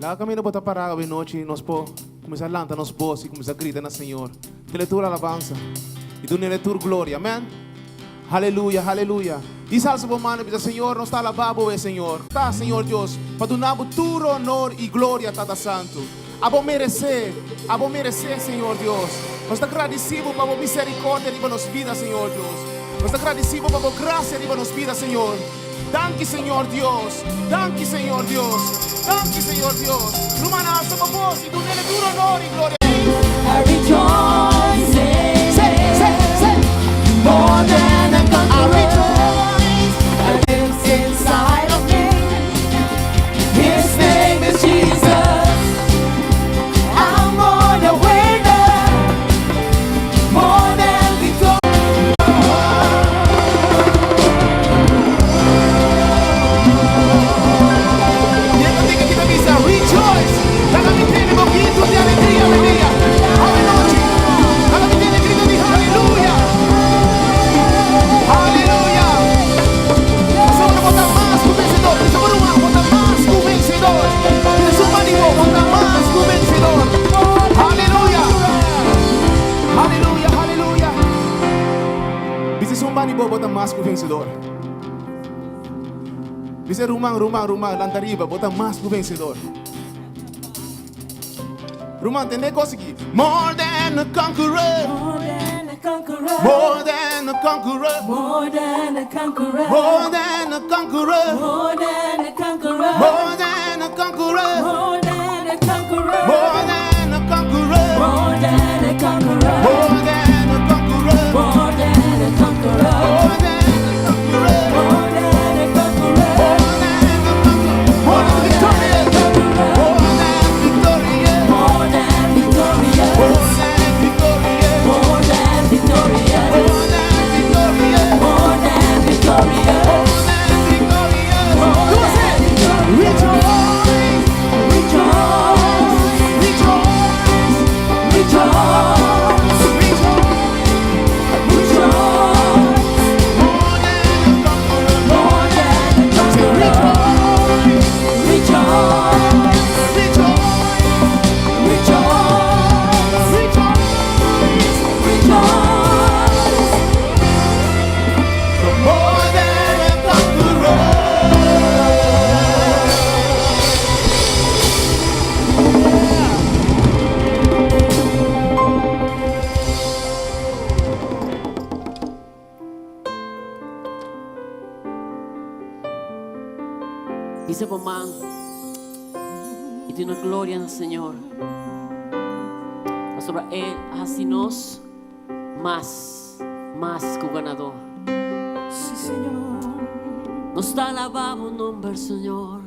La camino bota parada hoy noche y nos po, comienza a lanzar nos voz y comienza a gritar al Señor. Dile tu alabanza y tú dile tu gloria, amén. Aleluya, aleluya. Y salsa por mano, dice Señor, no está alabado el Señor. Está, Señor Dios, para tu nombre, tu honor y gloria, Tata Santo. Abo merecer, Señor Dios. Nós está agradecido por a misericórdia de nos vidas, Senhor Deus. Nós está agradecido por a graça de nos vidas, Senhor. Danke, Senhor Deus. Danke, Senhor Deus. Danke, Senhor Deus. Numa nossa voz e do nele duro honor e glória. I rejoice, say, more than a conqueror. I live inside of me. His name is Jesus. I'm more than winner, more than victorious. E essa dica que também está rejoice. Cada me tem um pouquinho de alegria, alegria. Aleluia. Cada me tem um grito de aleluia. Aleluia. Vamos botar mais que o vencedor. Vamos botar mais que o vencedor. Eles são malignos, botar mais que o vencedor. Aleluia. Aleluia, aleluia. Bisa sumbani bo botar mais que o vencedor. Bisa rumang, lantariba, botar mais que o vencedor. Rumang, tem negócio aqui. More than a conqueror. More than a conqueror. More than a conqueror. More than a conqueror. More than a conqueror. More than a conqueror. More than a conqueror. More than a conqueror. More than a conqueror. More than a conqueror. More than a conqueror. More than a conqueror. More than a conqueror. More than a conqueror. More than victorious. More than victorious. More than victorious. More than victorious. More than victorious. More than victorious. More than victorious. More than victorious. Rejoice. Rejoice. Rejoice. Rejoice. More than a conqueror. Rejoice. Dice Pomán, y tiene gloria en el Señor. Sobre Él, así-nos más que o ganador. Sí, Señor. Nos está alabado o nome do Senhor.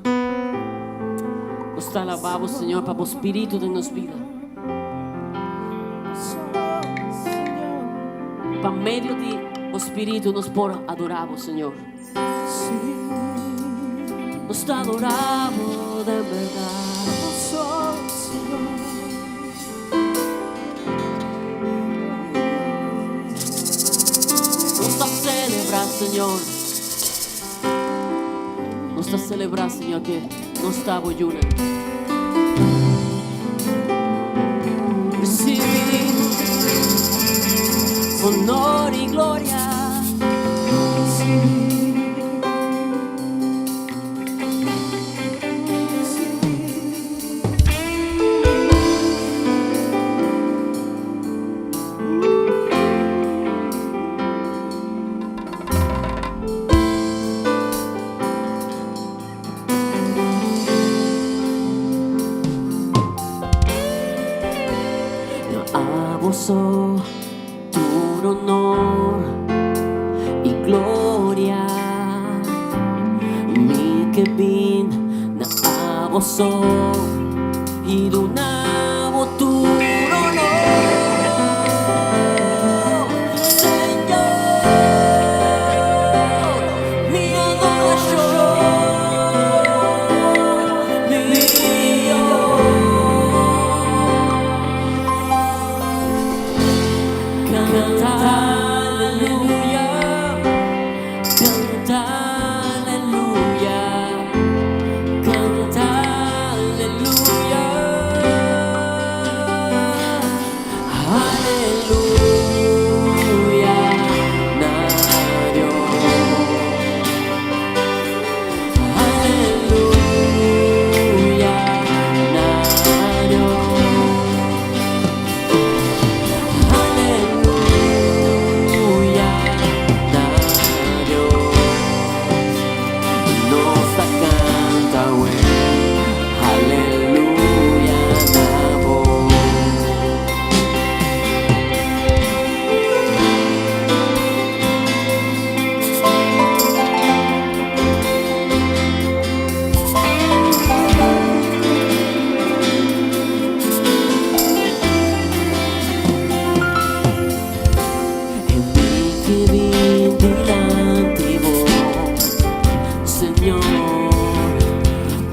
Nos está alabado, Senhor, para o Espírito de nos vida. Para meio do Espírito nos por adorar, Senhor. Nos está adorado de verdade. Nos está a celebrar, Senhor. Nos está a celebrar, Senhor, que nos está boiando. Recebe honor e glória. Só tu honor e glória, me que vim na abo e do nabo tu honor, Senhor, mi adoração, Hallelujah.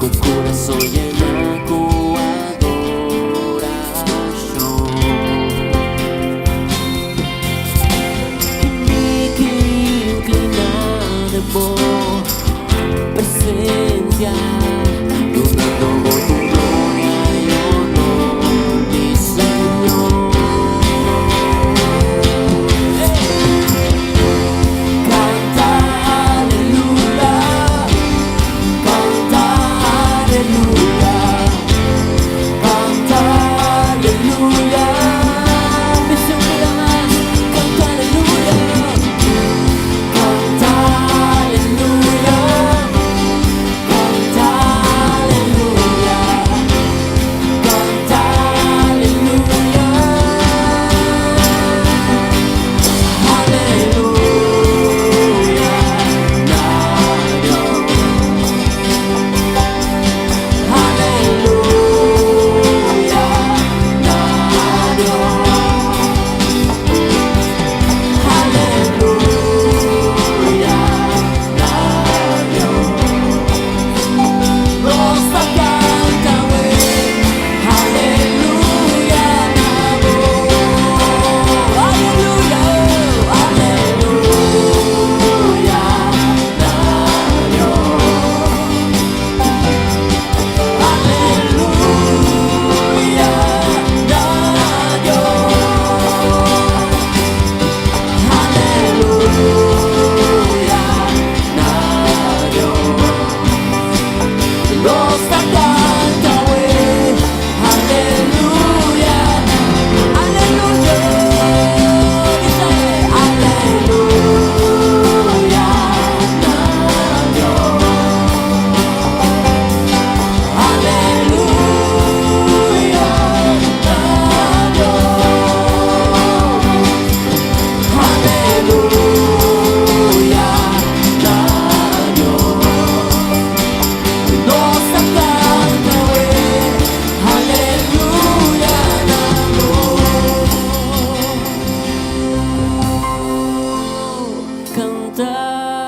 con corazón llena con adoración. Mi que inclinada por presencia, donando por tu gloria y honor, mi Señor. Canta aleluya, canta aleluya, canta aleluya. Me se olvida más, canta aleluya, canta aleluya, canta aleluya, canta aleluya,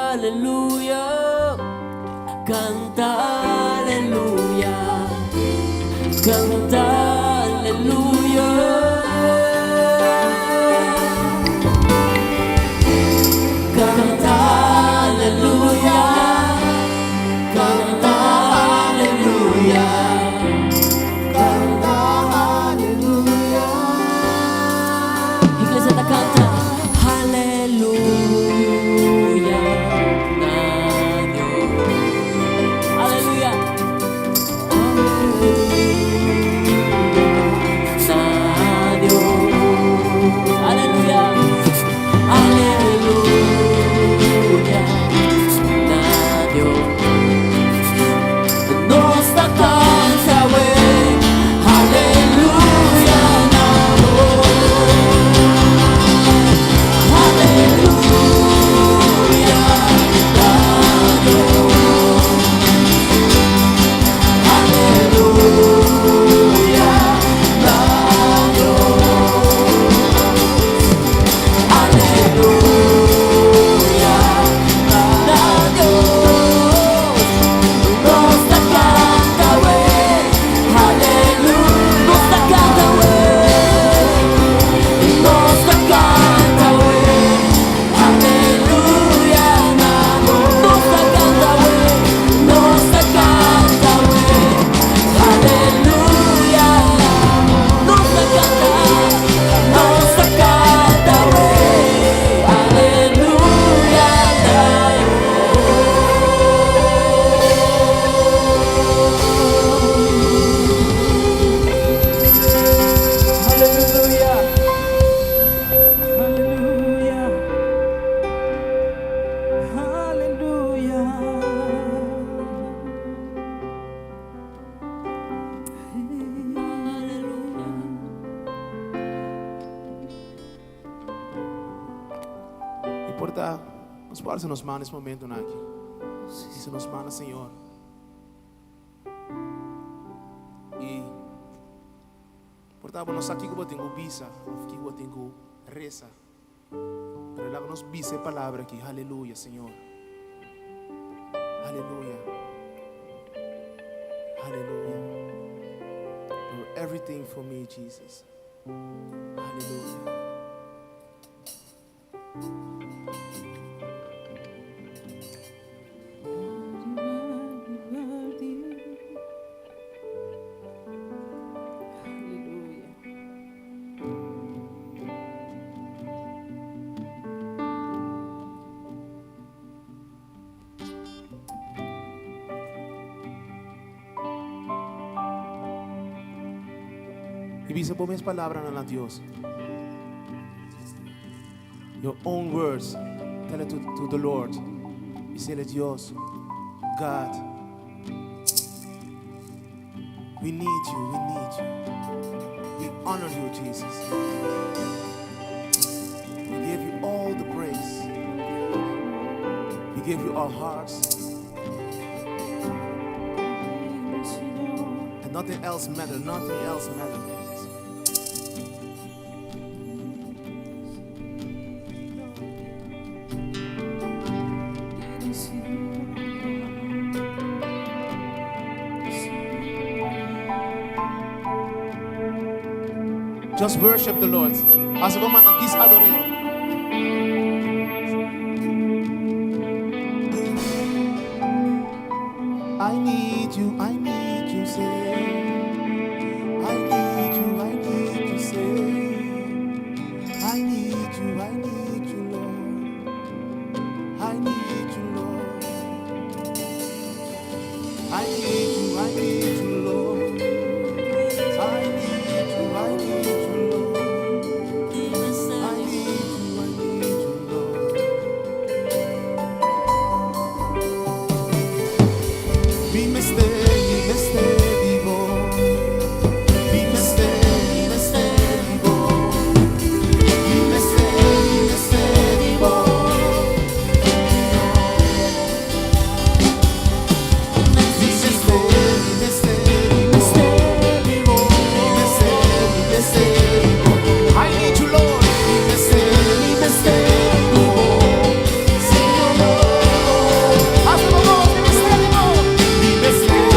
aleluya, canta aleluya, canta aleluya, canta aleluya, canta aleluya, canta aleluya. Iglesia, te canta aleluya. Aleluya. Importa, nos passa nos mãos nesse momento, Naki. Isso nos mãos, Senhor. E portanto, nós aqui que eu tenho bisa, aqui que eu tenho reza. Pero lá nos bisa a palavra aqui, aleluia, Senhor. Aleluia. Hallelujah. You're everything for me, Jesus. Hallelujah. Hallelujah. Ibig sabihin sa palabra na ng Diyos. Your own words, tell it to the Lord. Isile Diyos, God, we need you, we need you. We honor you, Jesus. We give you all the praise. We give you our hearts. And nothing else matters, nothing else matters. Just worship the Lord. As we man kiss adore. I need you, say. I need you, say. I need you, Lord. I need you, Lord. I need you, Lord. I need you, Lord. Dime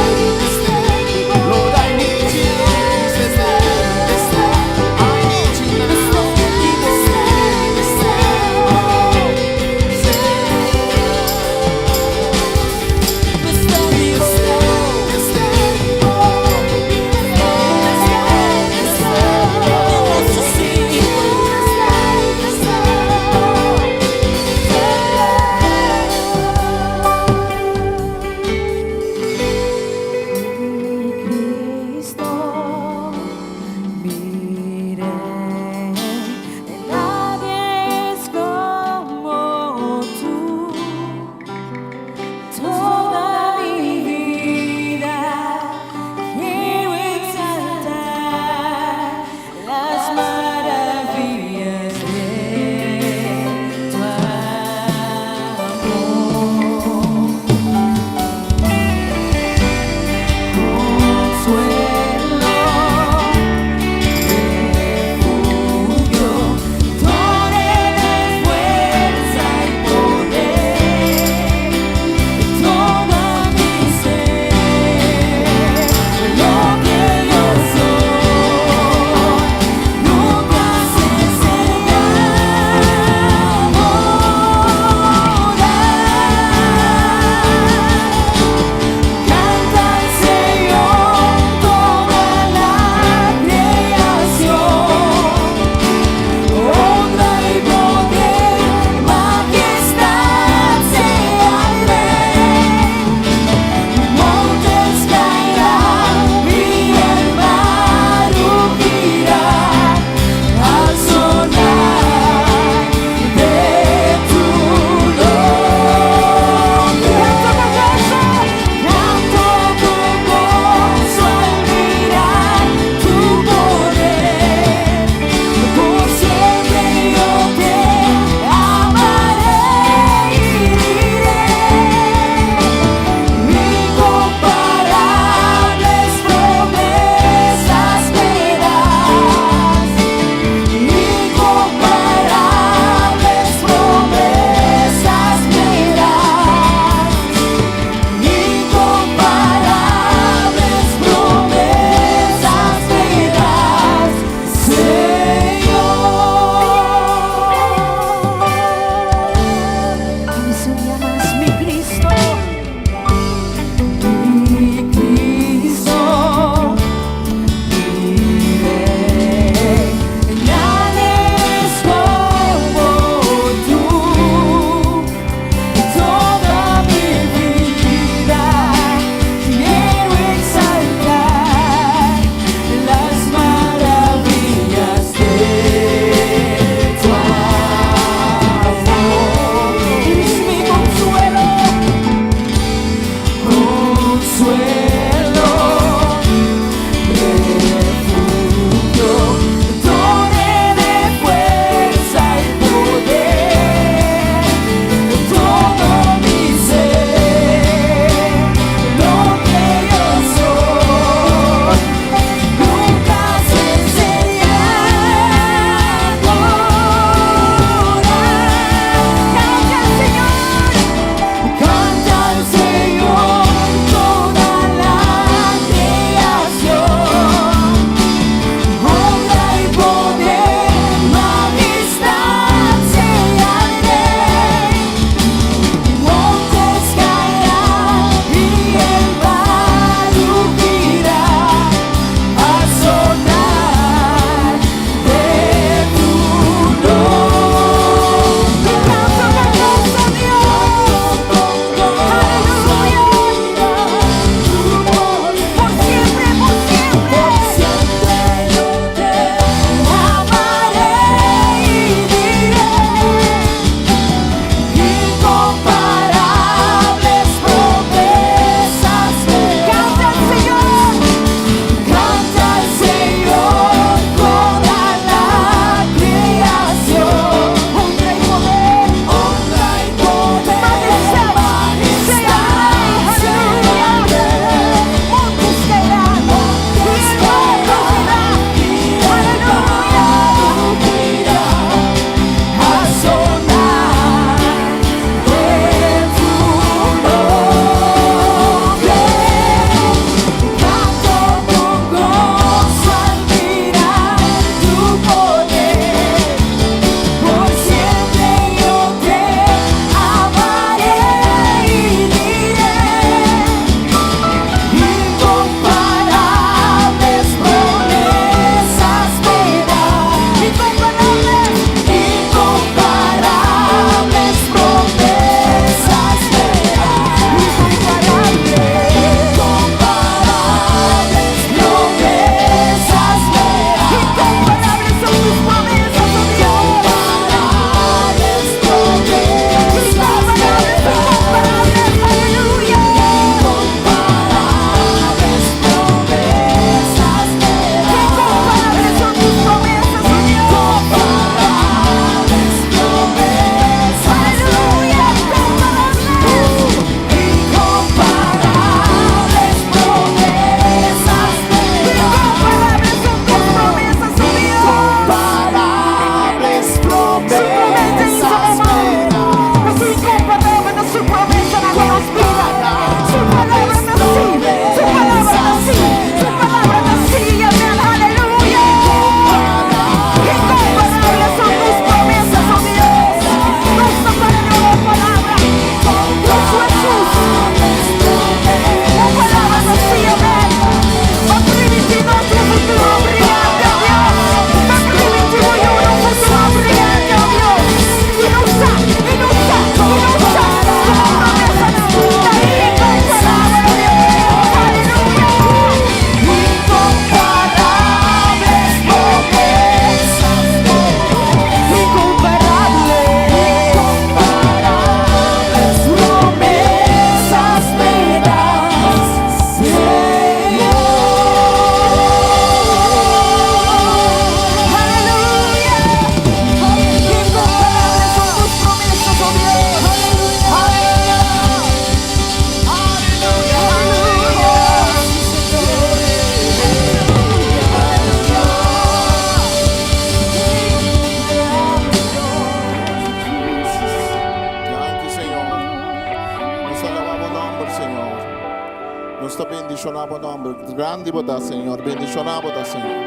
Nos está bendicionando nombre. Grande boda, Señor. Bendicionado boda, Señor.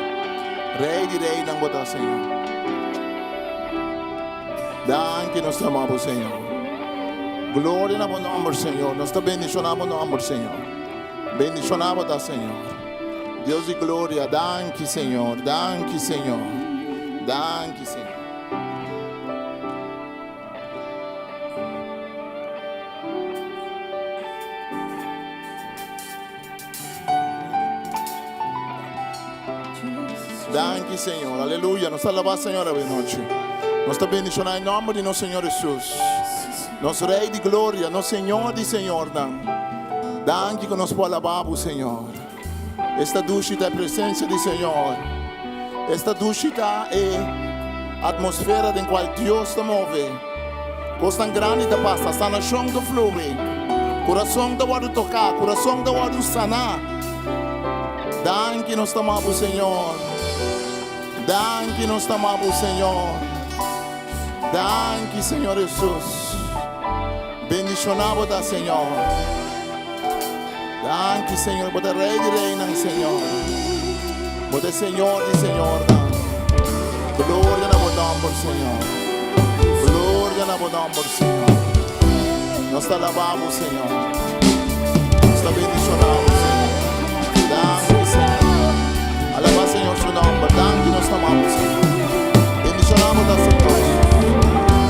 Rei de rei nang boda, Señor. Danke nos amamos, Señor. Gloria na bom nombre, Señor. Nos está bendicionando nombre, Señor. Bendicionado boda, Señor. Deus de glória, danke, Senhor. Danke, Senhor. Danke, Senhor. Danke, Senhor. Aleluia. Nos alaba, Senhor, essa noite. Nos está bendicionando em nome de nosso Senhor Jesus. Nosso Rei de glória, nosso Senhor de Senhor. Danke que nos pode alabar, Senhor. Esta ducha é a presença do Senhor. Esta ducha é a atmosfera em qual Deus se move. Costa grande da pasta, está na chão do flui. Coração da hora tocar, coração da hora sanar. Danke nos amamos, Senhor. Danke nos amamos, Senhor. Danke, Senhor Jesus. Bendicionado da Senhor. Danke, Senhor, por Rei de Reina, Senhor. Por Senhor de Senhor. Glória na bom nome, Senhor. Glória na bom nome, Senhor. Nós te alabamos, Senhor. Nós te bendicionamos, Senhor. Danke, Senhor. Alaba, Senhor, seu nome. Danke, nós te amamos, Senhor. Bendicionamos da Senhor.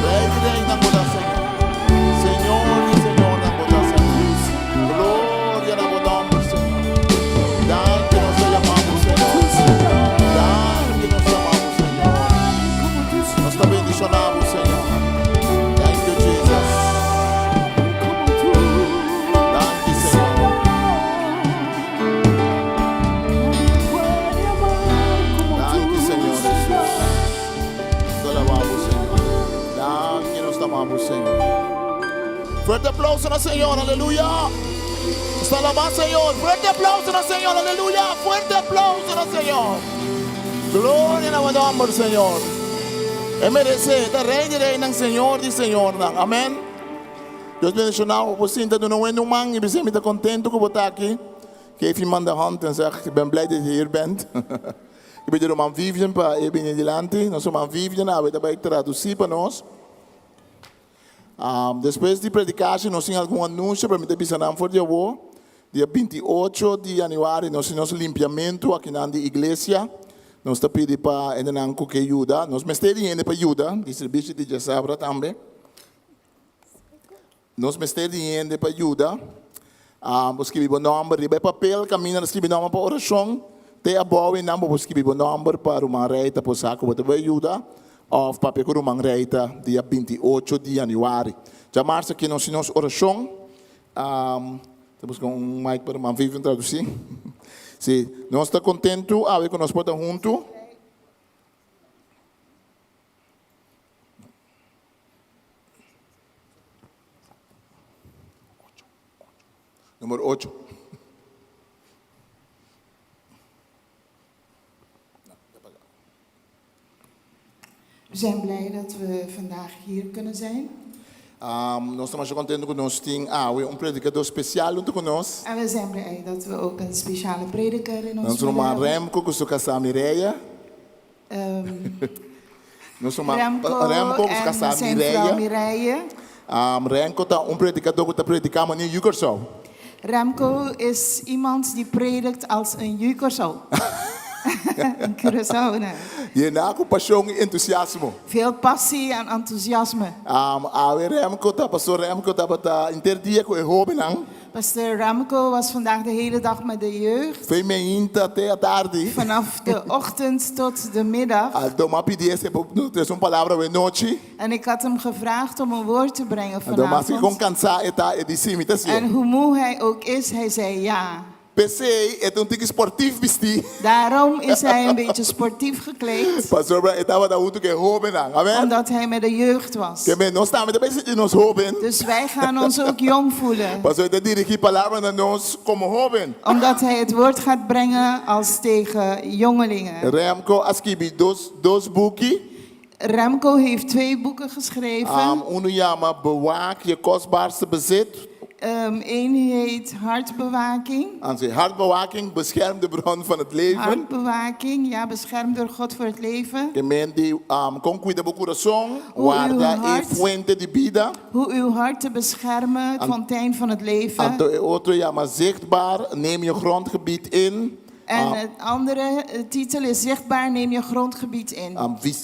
Rei de Reina, por Senhor. Senhor de Senhor, por Senhor. Glória na bom nome, Senhor. Danke, nós te amamos, Senhor. Danke, nós te amamos, Senhor. Nós te bendicionamos, Senhor. Thank you, Jesus. Danke, Senhor. Danke, Senhor Jesus. Te alabamos, Senhor. Danke, nós te amamos, Senhor. Fuerte aplauso al Señor, aleluya. Está alabado, Señor. Fuerte aplauso al Señor, aleluya. Fuerte aplauso al Señor. Gloria a nombre, Señor. Él merece, el Rey de Rey, el Señor de Señor. Amén. Deus bendicionado. Por sinta de een wenu man. Ik ben met contento que você aqui. Geef je man de hand en zeg: ik ben blij dat je hier bent. Ik ben de man Vivian, pa ik ben in die land. Nós somos Vivian, we daarbij traduzir para nós. Depois de predicação, nós temos algum anúncio para me avisar por dia 28 de janeiro, nós temos limpiamento aqui na igreja. Nós estamos pedindo para entrar com que ajuda. Nós estamos indo para ajuda, o serviço de Jessabra também. Nós estamos indo para ajuda. Nós escrevemos o nome, riba papel, caminhamos, escrevemos o nome para oração. Te aboa e nós escrevemos o nome para uma reita, para o saco, para ajuda. Of papel com uma reita, dia 28 de janeiro. Já março aqui nós temos oração. Temos com um mic para uma Vivian traduzir. Sim, nós estamos contentos a ver que nós podemos juntos. Número 8. We zijn blij dat we vandaag hier kunnen zijn. Nós estamos contentes que nós temos predicador especial junto conosco. En we zijn blij dat we ook een speciale prediker in ons Nós somos midden hebben. Remco, que sou Mireia. Nós somos Remco que en sou zijn vrouw Mireia. Mireille. Remco is predicador que está predicando em Jukersau. Remco is iemand die predikt als een Jukersau. Een Curaçao, né? Je na com paixão e entusiasmo. Veel passie en enthousiasme. Remco tá pastor Remco tá para interdia com o jovem. Pastor Remco was vandaag de hele dag met de jeugd. Foi meia até a tarde. Vanaf de ochtend tot de middag. Doma pedia uma palavra de noite. En ik had hem gevraagd om een woord te brengen Doma se com vanavond. cansar eta edicimitação. En hoe moe hij ook is, hij zei ja. Pensei, é um tique esportivo vestir. Daarom is hij een beetje sportief gekleed. Pastor, eu estava da outro que é jovem, amém? Omdat hij met de jeugd was. Que nós estamos também de nós jovem. Dus wij gaan ons ook jong voelen. Pastor, eu dirigi palavra a nós como jovem. Omdat hij het woord gaat brengen als tegen jongelingen. Remco escrevi dois boeken. Remco heeft 2 boeken geschreven. Uno chama Bewaak je kostbaarste bezit. Eén heet hartbewaking. En zei hartbewaking, beschermde bron van het leven. Hartbewaking, ja, beschermd door God voor het leven. Gemeente die con cuida do coração, Hoe guarda uw e hart- fuente de vida. Hoe uw hart te beschermen, het fontein van het leven. En de otro ja, maar zichtbaar, neem je grondgebied in. En het andere titel is zichtbaar, neem je grondgebied in.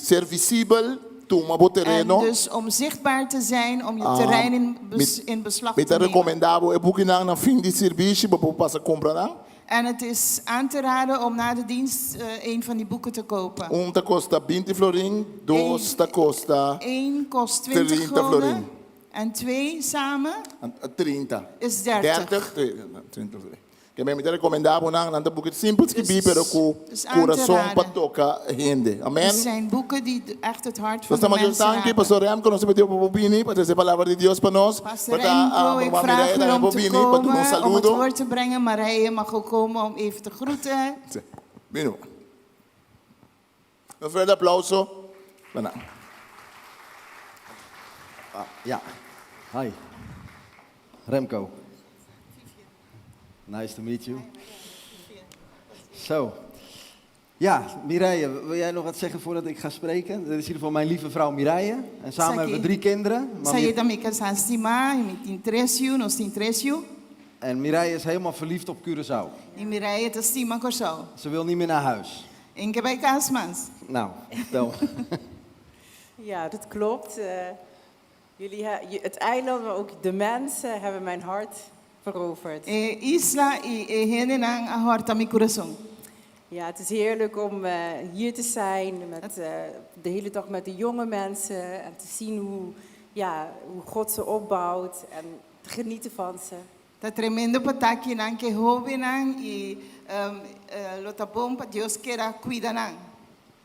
Ser visível, toma bo En terreno. dus om zichtbaar te zijn, om je terrein in beslag Met te een nemen. recomendabo e boek na fin di serviço, bo passa compra na. En het is aan te raden om na de dienst een van die boeken te kopen. Te costa 20 florin, dos te costa Eén kost 20 30 gulden florin. en twee samen 30. is 30. 20 florin. Que me recomendabo na nanda boek simples que bi pero com dus aan te coração raden. para tocar gente. Amen. Het zijn boeken die echt het hart van Nós de estamos mensen aqui, raken. pastor Remco, nós pedimos para Bobini, para trazer a palavra de Deus para nós. Pastor Para Remco, ik vraag u om te Bobini, para dar komen, om het saludo. woord te brengen. Marije mag ook komen om even te groeten. Minu. Een verder applauso. Bijna. Ja, hi. Remco. Nice to meet you. Zo. Ja, Mireille, wil jij nog wat zeggen voordat ik ga spreken? Dit is in ieder geval mijn lieve vrouw Mireille. En samen Saki. hebben we 3 kinderen. Saya também casar estima, me interessiu, nos interessiu. En Mireille is helemaal verliefd op Curaçao. E Mireia te estima com o Ze wil niet meer naar huis. Em que vai casmans? Nou, vertel. Ja, dat klopt. Het eiland, maar ook de mensen hebben mijn hart veroverd. Isla e rende nang a horta mi coração. Ja, het is heerlijk om hier te zijn, de hele dag met de jonge mensen en te zien hoe God ze opbouwt en te genieten van ze. Tá tremendo para estar aqui nang que jovem nang e lota bom para Deus queira cuida nang.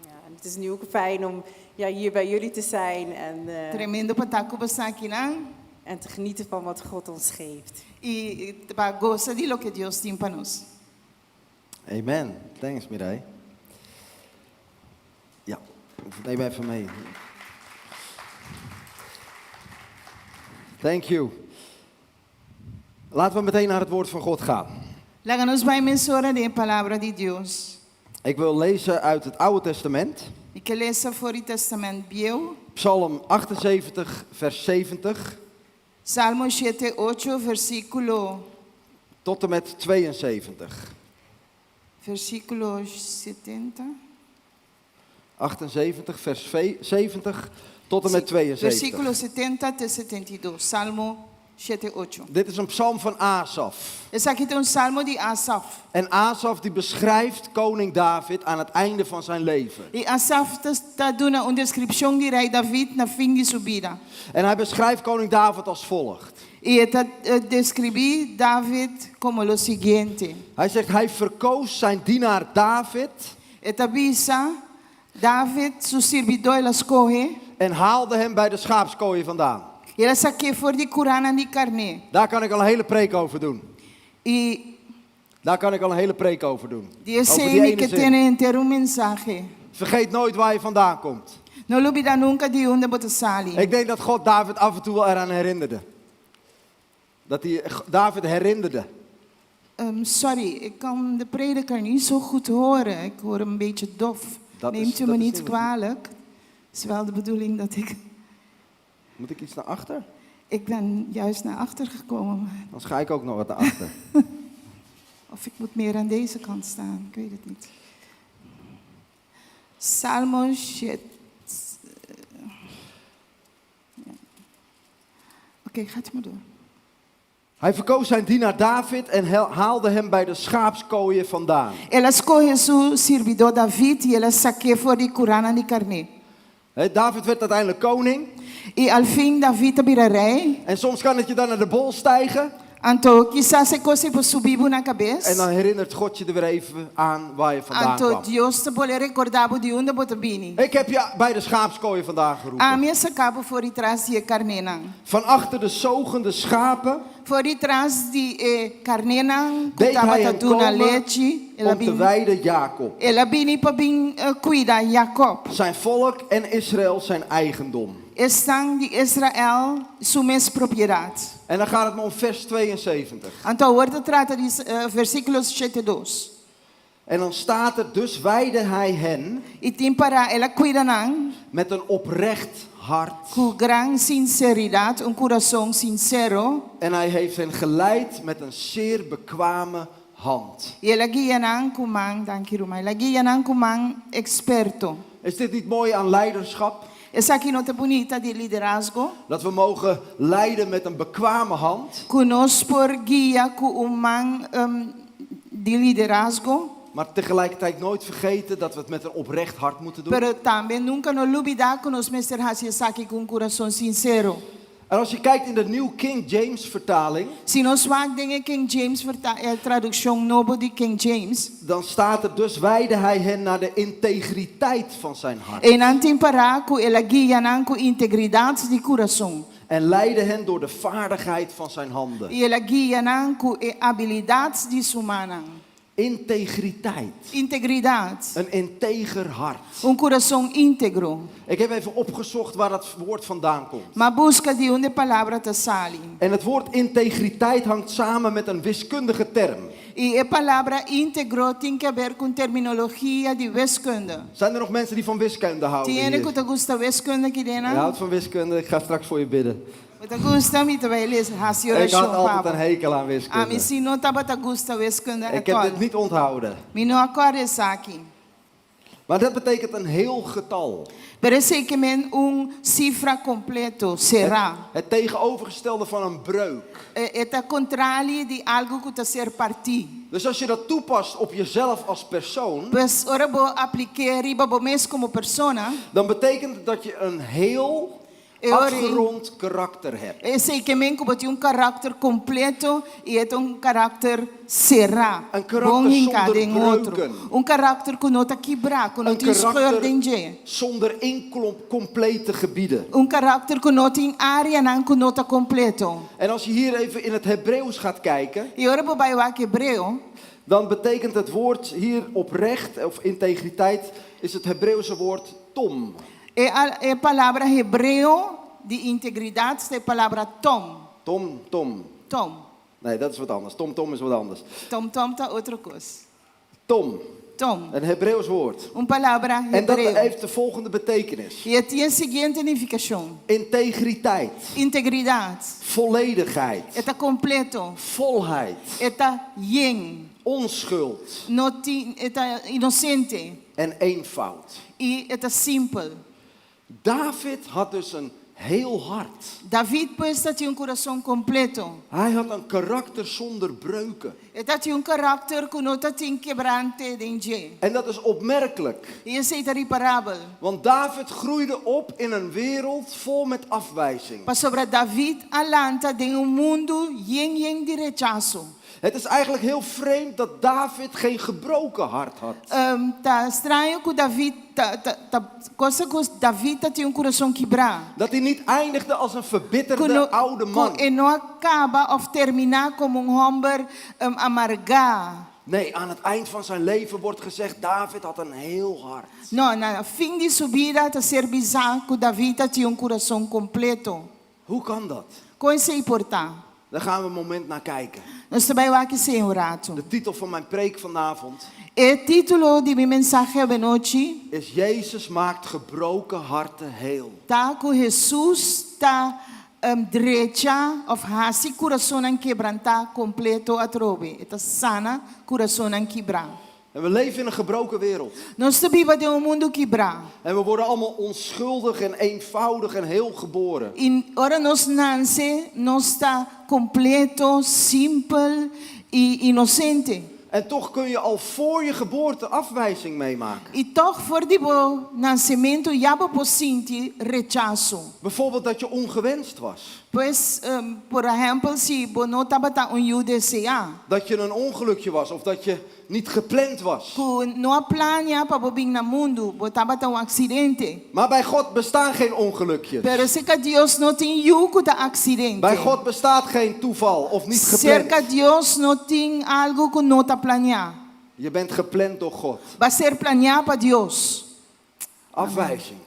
Ja, en het is nu ook fijn om hier bij jullie te zijn Tremendo para estar com você aqui nang en te genieten van wat God ons geeft. e para gostar de lo que Deus tem para nós. Amen. Thanks, Mireille. Ja, neem even mee. Thank you. Laten we meteen naar het woord van God gaan. Laga-nos vai mensura de palavra de Deus. Ik wil lezen uit het Oude Testament. E que leça for o Testamento Bio, Psalm 78, vers 70 Salmo 78, versículo tot en met 72. 70. 78, vers 70 tot en met 72. Versículo 70 até 72. Salmo 78. Dit is een psalm van Asaf. Esse aqui tem salmo de Asaf. En Asaf die beschrijft koning David aan het einde van zijn leven. E Asaf está dando uma descrição de rei David na fim de sua vida. En hij beschrijft koning David als volgt. E está descrever David como o seguinte. Hij zegt, hij verkoos zijn dienaar David Eta bisa David, seu servidor, ele escolhe. en haalde hem bij de schaapskooien vandaan. Ele saqueou voor de Corana de carne. Daar kan ik al een hele preek over doen. E Daar kan ik al een hele preek over doen. Deus Over die sei ene que zin. tem inteiro mensagem. Vergeet nooit waar je vandaan komt. Não olvida nunca de onde você sale. Ik denk dat God David af en toe wel eraan herinnerde. Dat hij David herinnerde. Sorry, ik kan de prediker niet zo goed horen. Ik hoor hem een beetje dof. Dat Neemt is- u dat me is niet niet- kwalijk. Het is wel de bedoeling dat ik... Moet ik iets naar achter? Ik ben juist naar achter gekomen. Dan ga ik ook nog wat naar achter. Of ik moet meer aan deze kant staan. Ik weet het niet. Salmo shit. Ja. Oké, gaat u maar door. Hij verkoos zijn dienaar David en haalde hem bij de schaapskooien vandaan. Ela escolheu seu servidor David e ela saqueou voor de Corana de carne. David werd uiteindelijk koning. E al fim David vira rei. En soms kan het je dan naar de bol stijgen. Então, quizás se você for subir na cabeça. En dan herinnert God je er weer even aan waar je vandaan Então, kwam. Deus te pode recordar de onde você vem. Ik heb je bij de schaapskooien vandaan A geroepen. minha sacava voor trás de carnena. Van achter de zogende schapen Voor trás de carnena, que deed estava hij hem dando komen leite. om te weiden Jacob. Ela vem para cuidar Jacob. Zijn volk en Israël zijn eigendom. Estão de Israel, sua propriedade. En dan gaat het me om vers 72. Então, hoorde trata de versículos 72. En dan staat er, dus weidde hij hen E tem para ela cuida nang, met een oprecht hart. com gran sinceridade, coração sincero. En hij heeft hen geleid met een zeer bekwame hand. E ela guia nang kumang, dankie Ruma, ela guia nang kumang experto. Is dit niet mooi aan leiderschap? Essa aqui nota bonita de liderazgo. Dat we mogen leiden met een bekwame hand. Conosco por guia com man de liderazgo. Maar tegelijkertijd nooit vergeten dat we het met een oprecht hart moeten doen. Pero também nunca nos olvidar que nos mestre hace aqui com coração sincero. En als je kijkt in de New King James vertaling, Se nós vamos denken King James tradução novo de King James. dan staat er, dus weidde hij hen naar de integriteit van zijn hart. E não tem parar com ela guia não com integridade de coração. En leidde hen door de vaardigheid van zijn handen. E ela guia não com habilidades de humana. Integriteit. Integridade. Een integer hart. Coração íntegro. Ik heb even opgezocht waar dat woord vandaan komt. Maar busca de onde palavra te sale. En het woord integriteit hangt samen met een wiskundige term. E a palavra íntegro tem que ver com terminologia de wiskunde. Zijn er nog mensen die van wiskunde houden? Tem Hier? que te gusta wiskunde aqui Je dentro? houdt van wiskunde, ik ga straks voor je bidden. Te gusta me te vai lezen, has Ik had oração, altijd een papa. hekel aan A mim wiskunde. se não tava te gusta wiskunde Ik heb dit niet onthouden. Me não acorda isso aqui. Maar dat betekent een heel getal. Pero sei que men cifra completo será. Het tegenovergestelde van een breuk. É contrário de algo que está ser partir. Dus als je dat toepast op jezelf als persoon, Pues ora bo apliquei riba bo mes como persona. dan betekent het dat je een heel afgerond karakter hebt. Eu sei que men como tem carácter completo e é carácter será. Een karakter zonder em outro. breuken. Karakter que não está quebrar, que não Een tem scheur dentro. karakter zonder incomplete gebieden. Karakter que não tem área não que não está completo. En als je hier even in het Hebreeuws gaat kijken, E ora bo vai o hebreu. dan betekent het woord hier oprecht of integriteit is het Hebreeuwse woord tom. É a palavra hebreu de integridade, é a palavra tom. Tom. Tom. Nee, dat is wat anders. Tom is wat anders. Tom tá outra coisa. Tom, Tom. een Hebreeuws woord. Palavra En dat hebreu. heeft de volgende betekenis. E tem a seguinte significação. Integriteit, Integridade. volledigheid, Está completo. volheid, Está yen. onschuld Está inocente. en eenvoud. E está simples. David had dus een heel hart. David pues tinha coração completo. Hij had een karakter zonder breuken. Tinha carácter que não tinha quebrante dentro. En dat is opmerkelijk. E esse é irreparável. Want David groeide op in een wereld vol met afwijzing. Para sobre David alanta de mundo yen de rechazo. Het is eigenlijk heel vreemd dat David geen gebroken hart had. Tá estranho que David coisa que David tinha coração quebrado. Dat hij niet eindigde als een verbitterde oude man. E não acaba of terminar como homem amargado. Nee, aan het eind van zijn leven wordt gezegd, David had een heel hart. Não, no fim de sua vida está ser bizarro que David tinha coração completo. Hoe kan dat? Coisa importante. Daar gaan we een moment naar kijken. Nós também vamos aqui sem um rato. De titel van mijn preek vanavond O título de minha mensagem de noite is Jezus maakt gebroken harten heel. tá que Jesus está direita of hasi coração en quebrantar completo a trove. Está sana coração en quebrar. En we leven in een gebroken wereld. Nós vivemos de mundo quebrado. En we worden allemaal onschuldig en eenvoudig en heel geboren. E ora nós nasce, nós está completo, simples e inocente. En toch kun je al voor je geboorte afwijzing meemaken. E toch voor die nascimento já vou sentir rechazo. Bijvoorbeeld dat je ongewenst was. Pois, por exemplo, se você não estava UDCA, Dat je een ongelukje was of dat je niet gepland was. que não plania para vir no mundo, você estava acidente. Maar bij God bestaan geen ongelukjes. Pero se que Deus não tem yugo de acidente. Bij God bestaat geen toeval of niet Cerca gepland. Deus não tem algo que não está planeado. Je bent gepland door God. Vai ser planeado para Deus. Afwijzing.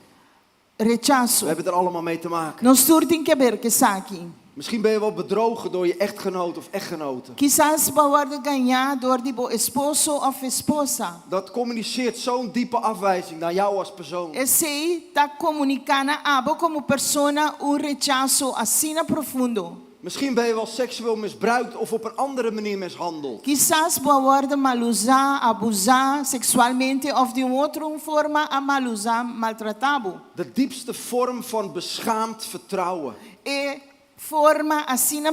Rechazo. We hebben er allemaal mee te maken. Nós temos que ver que isso aqui. Misschien ben je wel bedrogen door je echtgenoot of echtgenote. Quizás va worden ganhar door die bo esposo of esposa. Dat communiceert zo'n diepe afwijzing naar jou als persoon. Esse está comunicando abo como persona rechazo assim profundo. Misschien ben je wel seksueel misbruikt of op een andere manier mishandeld. Quizás va worden mal usar, abusar sexualmente of de outra forma a mal usar, maltratado. De diepste vorm van beschaamd vertrouwen. E forma assim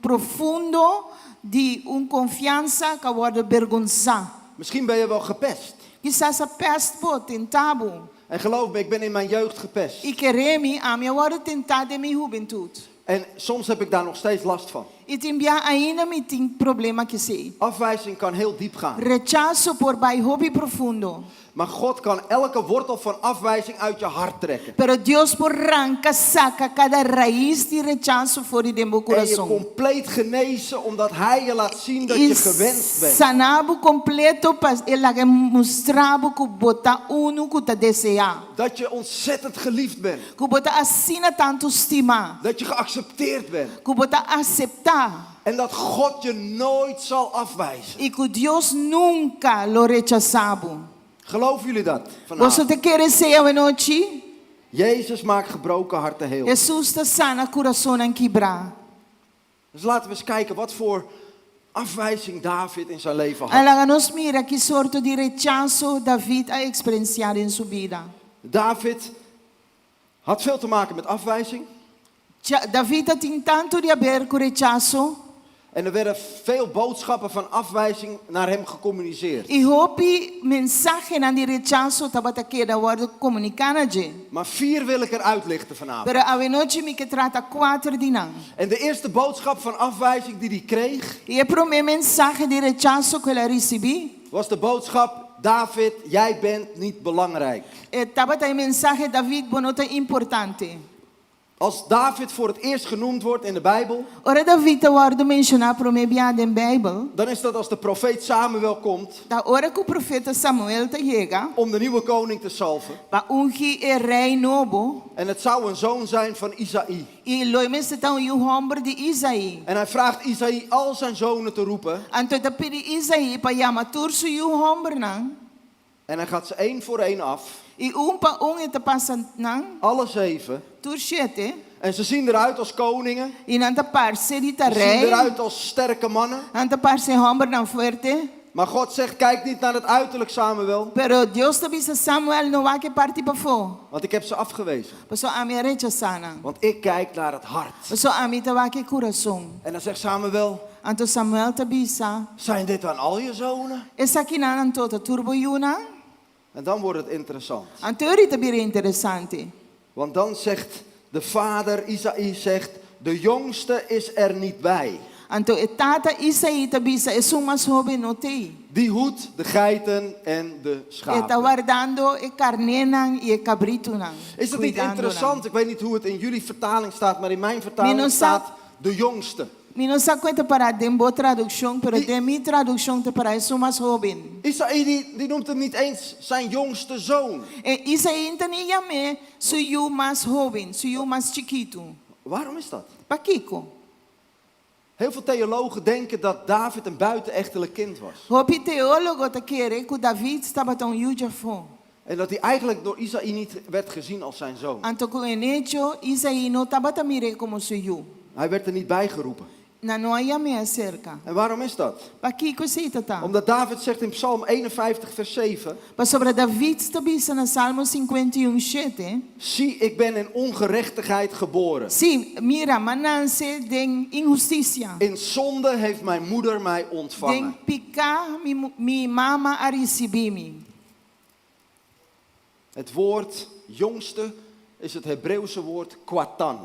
profundo de confiança que wordt vergonçar. Misschien ben je wel gepest. Quizás a peste pode tentado. En geloof me, ik ben in mijn jeugd gepest. E querer-me, a minha hora tentado em minha juventude. En soms heb ik daar nog steeds last van. E também ainda me tem problema que sei. Afwijzing kan heel diep gaan. Rechazo por baixo hobby profundo. Maar God kan elke wortel van afwijzing uit je hart trekken. Pero Deus por arranca, saca cada raiz de rechazo fora de meu En je coração. compleet genezen omdat Hij je laat zien dat je gewenst bent. Sanabo completo para ele mostrava que bota uno que tá desejar. Dat je ontzettend geliefd bent. Que bota assina tanto estima. Dat je geaccepteerd bent. Que bota aceitar. En dat God je nooit zal afwijzen. E que Deus nunca lo rechazava. Geloven jullie dat Você vanavond? te quer ser hoje noite? Jezus maakt gebroken harten heel. Jesus está sana coração em quebrar. Dus laten we eens kijken wat voor afwijzing David in zijn leven had. Ela nos mira que sorte de rechazo David a experienciar em sua vida. David had veel te maken met afwijzing. David tem tanto de haver com rechazo. En er werden veel boodschappen van afwijzing naar hem gecommuniceerd. E houve mensagem aan de rechazo estava queda worden comunicando. Maar 4 wil ik eruit lichten vanavond. Pero a noite me que trata 4 de não. En de eerste boodschap van afwijzing die hij kreeg, E a primeira mensagem de rechazo que ela recebeu, was de boodschap: David, jij bent niet belangrijk. estava a mensagem David bonota importante. Als David voor het eerst genoemd wordt in de Bijbel, Ora David wordt mencionado primeiro in Bijbel. dan is dat als de profeet Samuel komt Da hora que o profeta Samuel chega, om de nieuwe koning te salven. para ungir o rei novo. En het zou een zoon zijn van Isaï. E loimes então o homem de Isaí. En hij vraagt Isaï al zijn zonen te roepen. Então da pedi Isaí para chamar todos o homem não. En hij gaat ze 1 voor 1 af. E para está passando não. Alle 7. Tur 7. En ze zien eruit als koningen. E não tá parce de Ze zien rei. eruit als sterke mannen. Não tá parce homem não forte. Maar God zegt, kijk niet naar het uiterlijk, Samuel. Pero Deus te visa Samuel não vai que parte para fora. Want ik heb ze afgewezen. Pessoal a minha rechazana. Want ik kijk naar het hart. Pessoal a minha vai que coração. En dan zegt Samuel, Então Samuel te visa. zijn dit dan al je zonen? Essa aqui não toda turbo yuna. En dan wordt het interessant. Então ele te bira interessante. Want dan zegt de vader, Isaï zegt, de jongste is er niet bij. Então tata Isaí te visa é o mais jovem não tem. Die hoedt de geiten en de Está schapen. guardando e carnenan e cabrito nan. Is dat niet interessant? Ik weet niet hoe het in jullie vertaling staat, maar in mijn vertaling Minus- staat de jongste. Mi não sa conta para de boa tradução, pero de minha tradução te para é o mais jovem. Isaï die noemt hem niet eens zijn jongste zoon. E Isaí então nem chame o mais jovem, o mais chiquito. Waarom is dat? Paquico. Heel veel theologen denken dat David een buitenechtelijk kind was. Hopi teólogo te querer que David estava tão jujafo. En dat hij eigenlijk door Isaï niet werd gezien als zijn zoon. Anto com en hecho Isaí não estava tamire como seu. Hij werd er niet bij geroepen. Na não chame acerca. En waarom is dat? Paquico sei tata. Omdat David zegt in Psalm 51 vers 7. Mas sobre David está bisa na Salmo 51:7. Zie, ik ben in ongerechtigheid geboren. Sim, mira, mananse den injusticia. In zonde heeft mijn moeder mij Den ontvangen. picar mi mama a receber-me. Het woord jongste is het Hebreeuwse woord kwatan.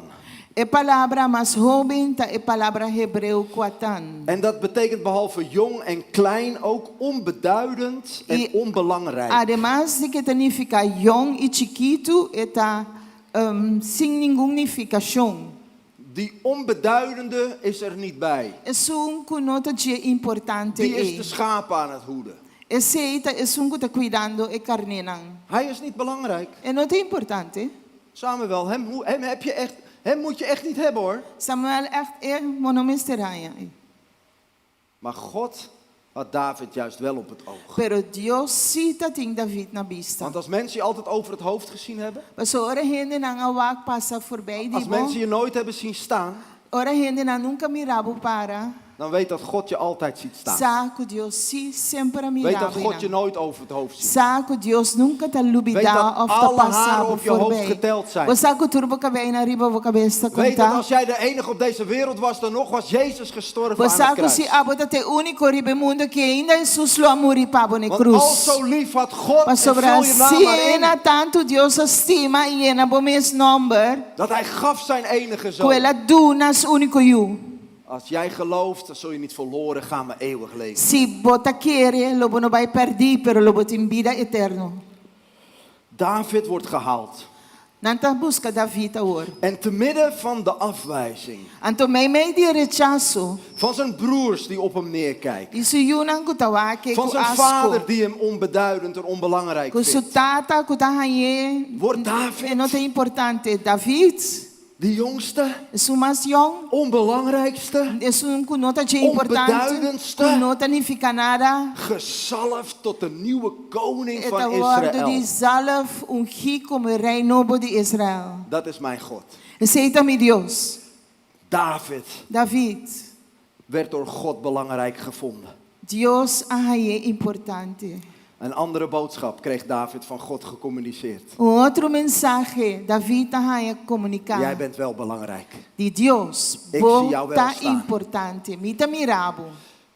É palavra mais jovem, tá? É palavra hebreu quatan. En dat betekent behalve jong en klein ook onbeduidend en onbelangrijk. Además de que significa young e chiquito, está sem nenhuma significação. Die onbeduidende is er niet bij. É connotatie importante. Die is de schapen aan het hoeden. Esse é que está cuidando e carnenan. Hij is niet belangrijk. É não é importante. Samuel, hem heb je echt Hem moet je echt niet hebben hoor. Samuel echt monomisteraya. Maar God had David juist wel op het oog. Pero Dios cita ting David na vista. Want als mensen je altijd over het hoofd gezien hebben, Mas ora hindi nang awak passa voorbij als di mensen mo. je nooit hebben zien staan, Ora hindi na nunca mirabo para. dan weet dat God je altijd ziet staan. Sa que Dios si sempre Weet dat mirabo. God je nooit over het hoofd ziet. Sa que Dios nunca ta Weet lubida dat of ta alle haren passava op je hoofd voorbij. geteld zijn. Você que turbo cabelo na riba vo cabeça Weet dat conta. als jij de enige op deze wereld was, dan nog was Jezus gestorven aan Você het que se kruis. abota te único ribe mundo que ainda Jesus lo amori pabo ne Want al cruz. zo lief had God, Mas en sobre vul je naam maar assim, na in, tanto Deus estima e na bomes number, dat hij gaf zijn enige que zoon. ela dunas único you. Als jij gelooft, dan zul je niet verloren gaan, maar eeuwig leven. Si bota querer, lobo no vai perder, pero lobo tem vida eterno. David wordt gehaald. Nanta busca David hoor. En te midden van de afwijzing, Anto meio de rechazo, van zijn broers die op hem neerkijken, isso yunang kutawa ke van ku zijn vader asko. die hem onbeduidend en onbelangrijk Ku vindt, sutata kutahaye. wordt David, Não tem importante. David, de jongste, is o mais jong. onbelangrijkste, Is nota de importante. onbeduidendste, Nota niet fica nada. gezalfd tot de nieuwe koning van Het woord die Israël. zalf ungi como rei novo de Israel. Dat is mijn God. Aceita-me Deus. David David, werd door God belangrijk gevonden. Deus é importante. Een andere boodschap kreeg David van God gecommuniceerd. Outro mensagem, David é comunicar. Jij bent wel belangrijk. De Deus, Ik zie jou wel tá staan. importante. Mita mirabo.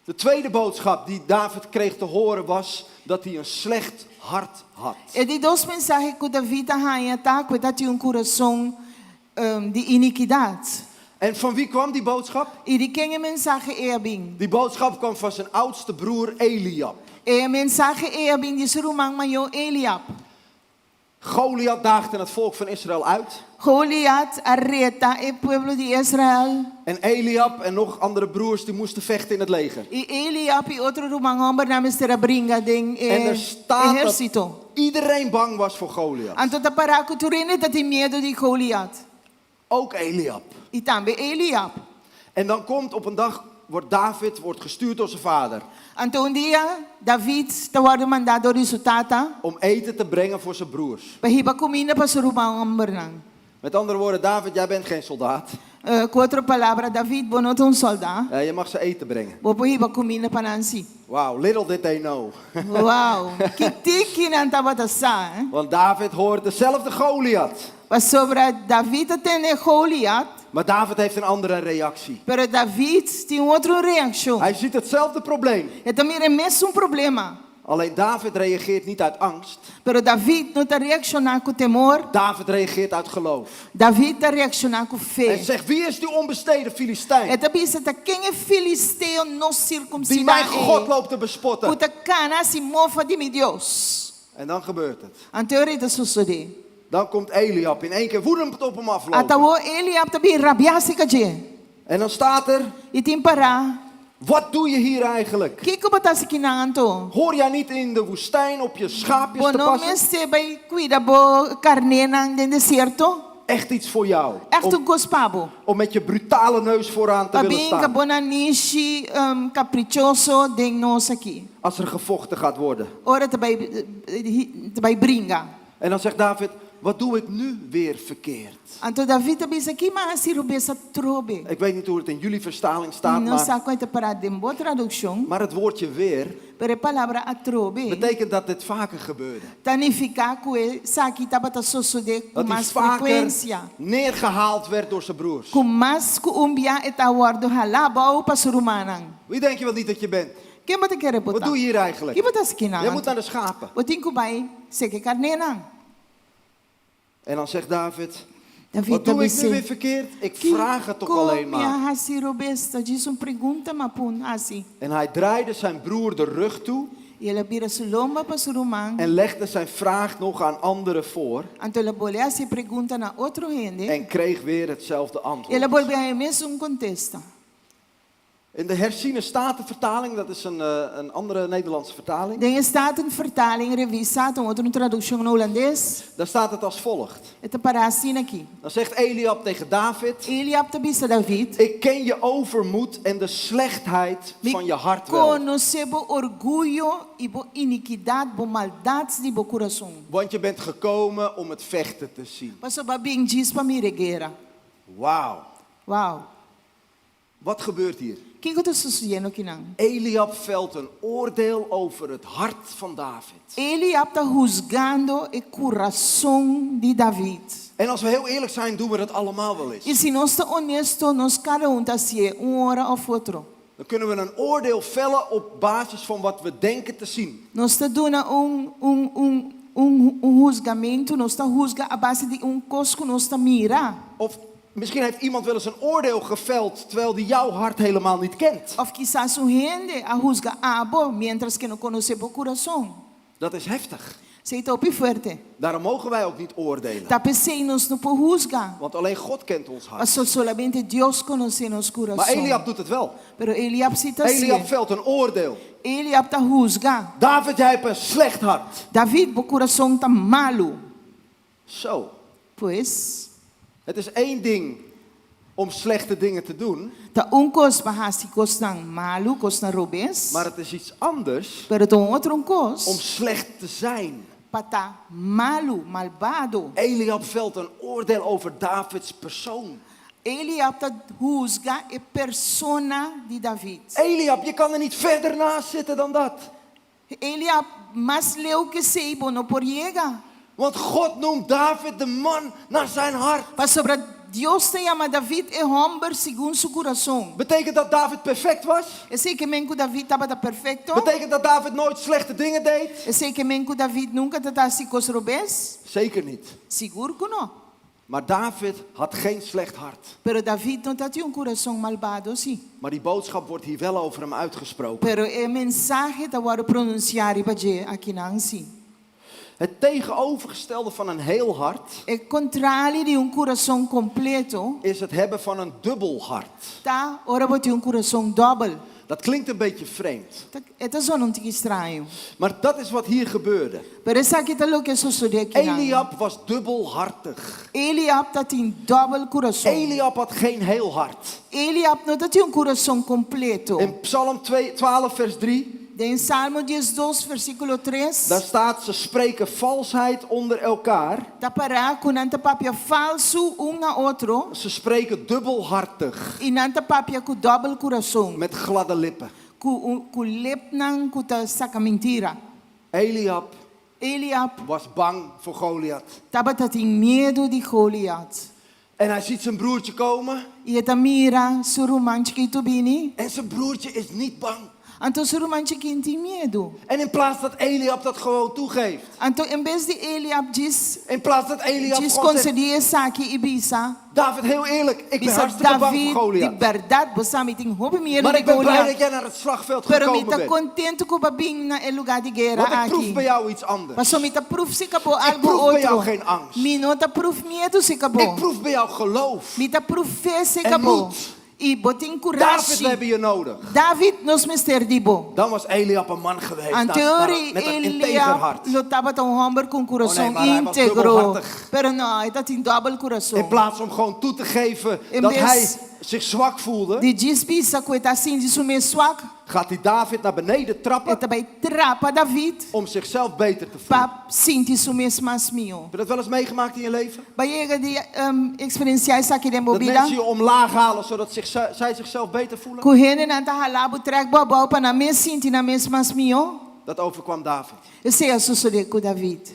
De tweede boodschap die David kreeg te horen was dat hij een slecht hart had. E de dois mensagens que David tá, que tá tinha coração de iniquidade. En van wie kwam die boodschap? E de quem é mensagem é bem? Die boodschap kwam van zijn oudste broer Eliab. E a mensagem é bem de Surumang maior Eliab. Goliath daagde het volk van Israël uit. Goliath arreta o pueblo de Israel. En Eliab en nog andere broers die moesten vechten in het leger. E Eliab e outro rumang homem na mistura bringa den En er staat exército. dat iedereen bang was voor Goliath. Anto ta paraco turine ta tem medo de Goliath. Ook Eliab. E também Eliab. En dan komt op een dag, David wordt gestuurd door zijn vader. Anto dia David ta word mandado de sua tata. Om eten te brengen voor zijn broers. Pahiba comida para seu rumang homem nang. Met andere woorden, David, jij bent geen soldaat. Quatro palavras, David, bono um soldado. Je mag ze eten brengen. Vou pahiba comida para Nancy. Wow, little did they know. Wow. Que tiki nan tava tasa, eh? Want David hoort dezelfde Goliath. Mas sobre David tem Goliath. Maar David heeft een andere reactie. Pero David tem outra reação. Hij ziet hetzelfde probleem. É também é mesmo problema. Alleen David reageert niet uit angst. Pero David não está reaccionando com temor. David reageert uit geloof. David está reaccionando com En fé. zegt, wie is die onbesteden Filistijn? É também se quem é filisteu não Die circuncidado. mijn God loopt te bespotten. Puta cana se mofa de meu Deus. En dan gebeurt het. Anterior de suceder. Dan komt Eliab in één keer woedend op hem aflopen. Atawo Eliab também rabiase kaje. En dan staat er, E tem para. wat doe je hier eigenlijk? Que que botasse aqui na anto? Hoor jij niet in de woestijn op je schaapjes te Bono passen? meste by cuida bo carne na den deserto. Echt iets voor jou. Echt um gospabo. Om met je brutale neus vooraan te willen Abin ka staan. bonanishi caprichoso den nos aqui. Als er gevochten gaat worden. Ora te by bringa. En dan zegt David, wat doe ik nu weer verkeerd? Anto David também aqui mas se rubesa trobe. Ik weet niet hoe het in jullie vertaling staat, Não sa maar, coita para den boa tradução. maar het woordje weer Pero a palavra atrobe. betekent dat dit vaker gebeurde. Tanificar que sa aqui tava ta suceder com Dat hij mais vaker frequência. neergehaald werd door zijn broers. Com mais cumbia eta wardo halaba ou pasurumanang. Wie denk je wel niet dat je bent? Quem bota querer Wat botar? doe je hier eigenlijk? Que bota skina? Jij moet naar de schapen. O tinko bai seke carnena. En dan zegt David, David wat doe ik nu weer também verkeerd? Ik vraag het toch alleen maar. Minha hasiro besta diz pergunta mapun assim. En hij draaide zijn broer de rug toe E ela vira su lomba para surumang. en legde zijn vraag nog aan anderen voor Anto ela bolea se pergunta na outro gente. en kreeg weer hetzelfde Ela antwoord. bolea mesmo contesta. In de herziene statenvertaling, dat is een andere Nederlandse vertaling, De Statenvertaling revisado, outra tradução no holandês. daar staat het als volgt. Ito para assim aqui. Dan zegt Eliab tegen David: Eliab tabisa David. ik ken je overmoed en de slechtheid van je hart wel. Conhecebo orgulho e bo iniquidade, bo maldades de bo coração. Want je bent gekomen om het vechten te zien. Pastor Babing diz para mim regueira. Wauw. Uau. Wat gebeurt hier? O que está sucedendo aqui não? Eliab velt een oordeel over het hart van David. Eliab está juzgando o coração de David. En als we heel eerlijk zijn, doen we dat allemaal wel E eens. se nós estamos honestos, nós cada está assim, hora of outro. Dan kunnen we een oordeel vellen op basis van wat we denken te zien. Nós está dando julgamento, nós está juzga a base de coisa que nós está mira. Of misschien heeft iemand wel eens een oordeel geveld terwijl die jouw hart helemaal niet kent. Of quizás gente a juzga abo, mientras que não conhece o coração. Dat is heftig. Sei topi fuerte. Daarom mogen wij ook niet oordelen. Tá pensei nós não por juzgar. Want alleen God kent ons hart. Mas solamente Deus conhece nos coração. Maar Eliab doet het wel. Pero Eliab cita Eliab assim. velt een oordeel. Eliab tá juzga. David, jij hebt een slecht hart. David, o coração tá malo. Zo. Pois, Het is één ding om slechte dingen te doen. tá coisa bahasi costan malo, costan robes. Maar het is iets anders Pero tem outro om coisa. slecht te zijn. Para malo, malvado. Eliab velt een oordeel over Davids persoon. Eliab tá juzga a persona de David. Eliab, je kan er niet verder naast zitten dan dat. Eliab, mas leu que sei, bo não por llegar. Want God noemt David de man naar zijn hart. Mas sobre Deus te chama David e homem segundo seu coração. Betekent dat David perfect was? Eu sei que menco David estava perfeito. Betekent dat David nooit slechte dingen deed? Eu sei que menco David nunca estava assim com os robês. Zeker niet. Seguro que não. Maar David had geen slecht hart. Pero David não tinha coração malvado, sim. Maar die boodschap wordt hier wel over hem uitgesproken. Pero o mensagem estava pronunciado aqui não, sim. Het tegenovergestelde van een heel hart O contrário de coração completo, is het hebben van een dubbel hart. tá? Ora bote coração double. Dat klinkt een beetje vreemd. Eta só não tinha estranho. Maar dat is wat hier gebeurde. Pero essa aqui tá lo que sucedeu aqui. Eliab was dubbelhartig. Eliab tá tinha double coração. Eliab had geen heel hart. Eliab não tinha coração completo. In Psalm 12 vers 3, Em Salmo 12, versículo 3, daar staat: ze spreken valsheid onder elkaar. tá para com nanta papia falso a outro Ze spreken dubbelhartig, e nanta papia com double coração. met gladde lippen. Com lepnan com ta saca mentira. Eliab Eliab was bang voor Goliath. tava tinha medo de Goliath. En hij ziet zijn broertje komen. E eta mira seu irmão chiquito bini. En zijn broertje is niet bang. Então seu irmão chiquito tem medo. En in plaats dat Eliab dat gewoon toegeeft. Então em vez de Eliab diz In plaats dat Eliab gewoon zegt: concedia saque e bisa. David, heel eerlijk, ik ben Bisa hartstikke bang voor David de Goliath. verdade você me tem roupa medo Maar de ik ben blij dat Goliath. jij naar het slagveld Pero me gekomen tá bent. contente com o babinho na lugar de guerra Want ik proef aqui. bij jou iets anders. Mas só me tá proof se acabou algo proef bij jou outro. geen angst. Me não tá proof medo se Ik acabou. proef bij jou geloof. Me tá proof fé se En acabou. moed. E botem David, we coragem. hebben je nodig. David nos mister dibo. Dan was Eliab een man geweest. Aan Met een integer Eliab hart. lutava tão homem com coração maar hij was íntegro. dubbelhartig. Pero não, ele tem double coração. In plaats om gewoon toe te geven In dat vez- hij zich zwak voelde, De despisa que está assim de sumir swak. gaat hij David naar beneden Ele trappen também trapa David om zichzelf beter te voelen. para sentir sumir mais mio. Heb je dat wel eens meegemaakt in je leven? Bij de experienciais aqui de Dat mobila. mensen je omlaag halen zodat zij zichzelf beter voelen? Correndo na halabo trek bobal para na mes sentir na mes mais mio. Dat overkwam David. Eu sei a suceder com David.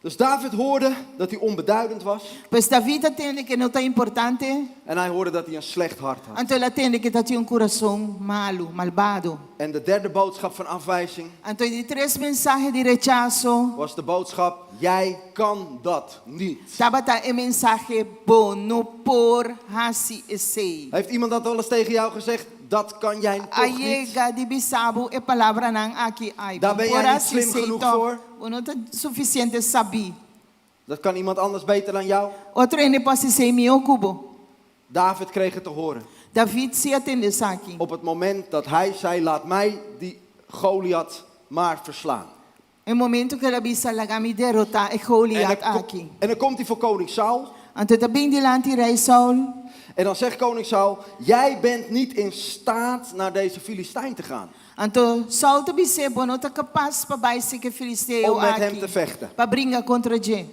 Dus David hoorde dat hij onbeduidend was. Pois David atende que não está importante. En hij hoorde dat hij een slecht hart had. Então ele atende que está tinha coração malo, malvado. En de derde boodschap van afwijzing Então de três mensagens de rechazo. was de boodschap: jij kan dat niet. Estava tá a mensagem bom no por hasi sei. Heeft iemand dat wel eens tegen jou gezegd? Dat kan jij toch niet. Ayega de bisabo e palavra nang aqui ai. Daar ben jij niet slim genoeg voor. Não tá suficiente saber. Dat kan iemand anders beter dan jou. Outro ene pode ser meu cubo. David kreeg het te horen. David se atende aqui. Op het moment dat hij zei, laat mij die Goliath maar verslaan. No momento que David salagami derrotar Goliath En aqui. dan komt hij voor koning Saul. Então tá bem delante rei Saul. En dan zegt koning Saul, jij bent niet in staat naar deze Filistijn te gaan. Então Saul também se não tá capaz para baixo que Filisteu Om met hem te aqui. vechten. Para brigar contra Je.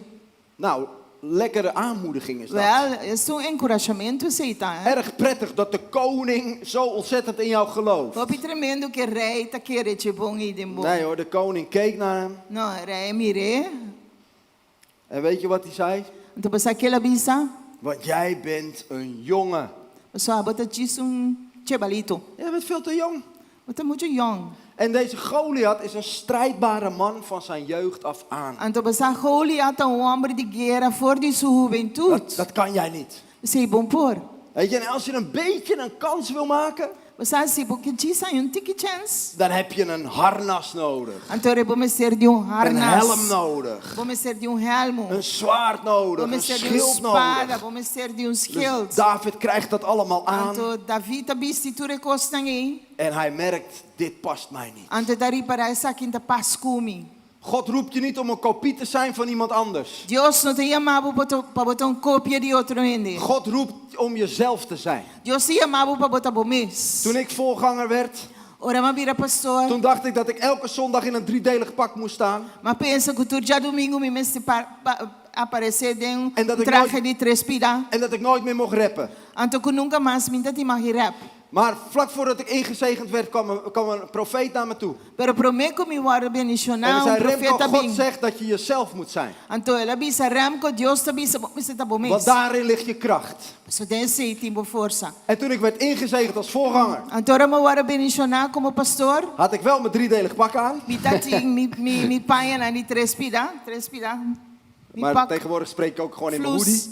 Nou, lekkere aanmoediging is dat. Wel, é um encorajamento aceita. Erg prettig dat de koning zo ontzettend in jou gelooft. Hoop tremendo que rei tá querendo te bom e dem bom. Nee hoor, de koning keek naar hem. Não, rei mire. En weet je wat hij zei? Então você aquela bisa. Want jij bent een jongen. Só bota disso chebalito. Jij bent veel te jong. Bota muito young. En deze Goliath is een strijdbare man van zijn jeugd af aan. Então você Goliath homem de guerra voor die sua juventude. Dat kan jij niet. Sei bom por. Weet je, en als je een beetje een kans wil maken, Você sabe porque disso aí tiki chance. dan heb je een harnas nodig. Então vamos ser de Een helm harnas. nodig. Vamos ser de helmo. Een zwaard nodig. Een Vamos ser de schild espada. nodig. Vamos ser de Dus skill. David krijgt dat allemaal aan. Então David também se tu recostam aí. En hij merkt, dit past mij niet. Então dari para essa quinta pascumi. God roept je niet om een kopie te zijn van iemand anders. Deus não te chamava para botar cópia de outro ende. God roept om jezelf te zijn. Deus te chamava para botar bomis. Toen ik voorganger werd, Ora mas vira pastor. toen dacht ik dat ik elke zondag in een driedelig pak moest staan. Mas pensa que tu já domingo me se aparecer de En dat ik traje nooit- de trespida. En dat ik nooit meer mocht rappen. Então que nunca mais me te mag rap. Maar vlak voordat ik ingezegend werd, kwam een profeet naar me toe. Pero prometo me war En bendicionar hij zei, Remco, profeta God bem. zegt dat je jezelf moet zijn. Então ela bisa Remco Deus te bisa me tá bom Want mês. daarin ligt je kracht. So tem sei tempo força. En toen ik werd ingezegend als voorganger, Então me war bendicionar como pastor. had ik wel mijn driedelig pak aan. Me tati me paia na ni trespida. Me Maar pak tegenwoordig spreek ik ook gewoon in mijn hoodie. flus.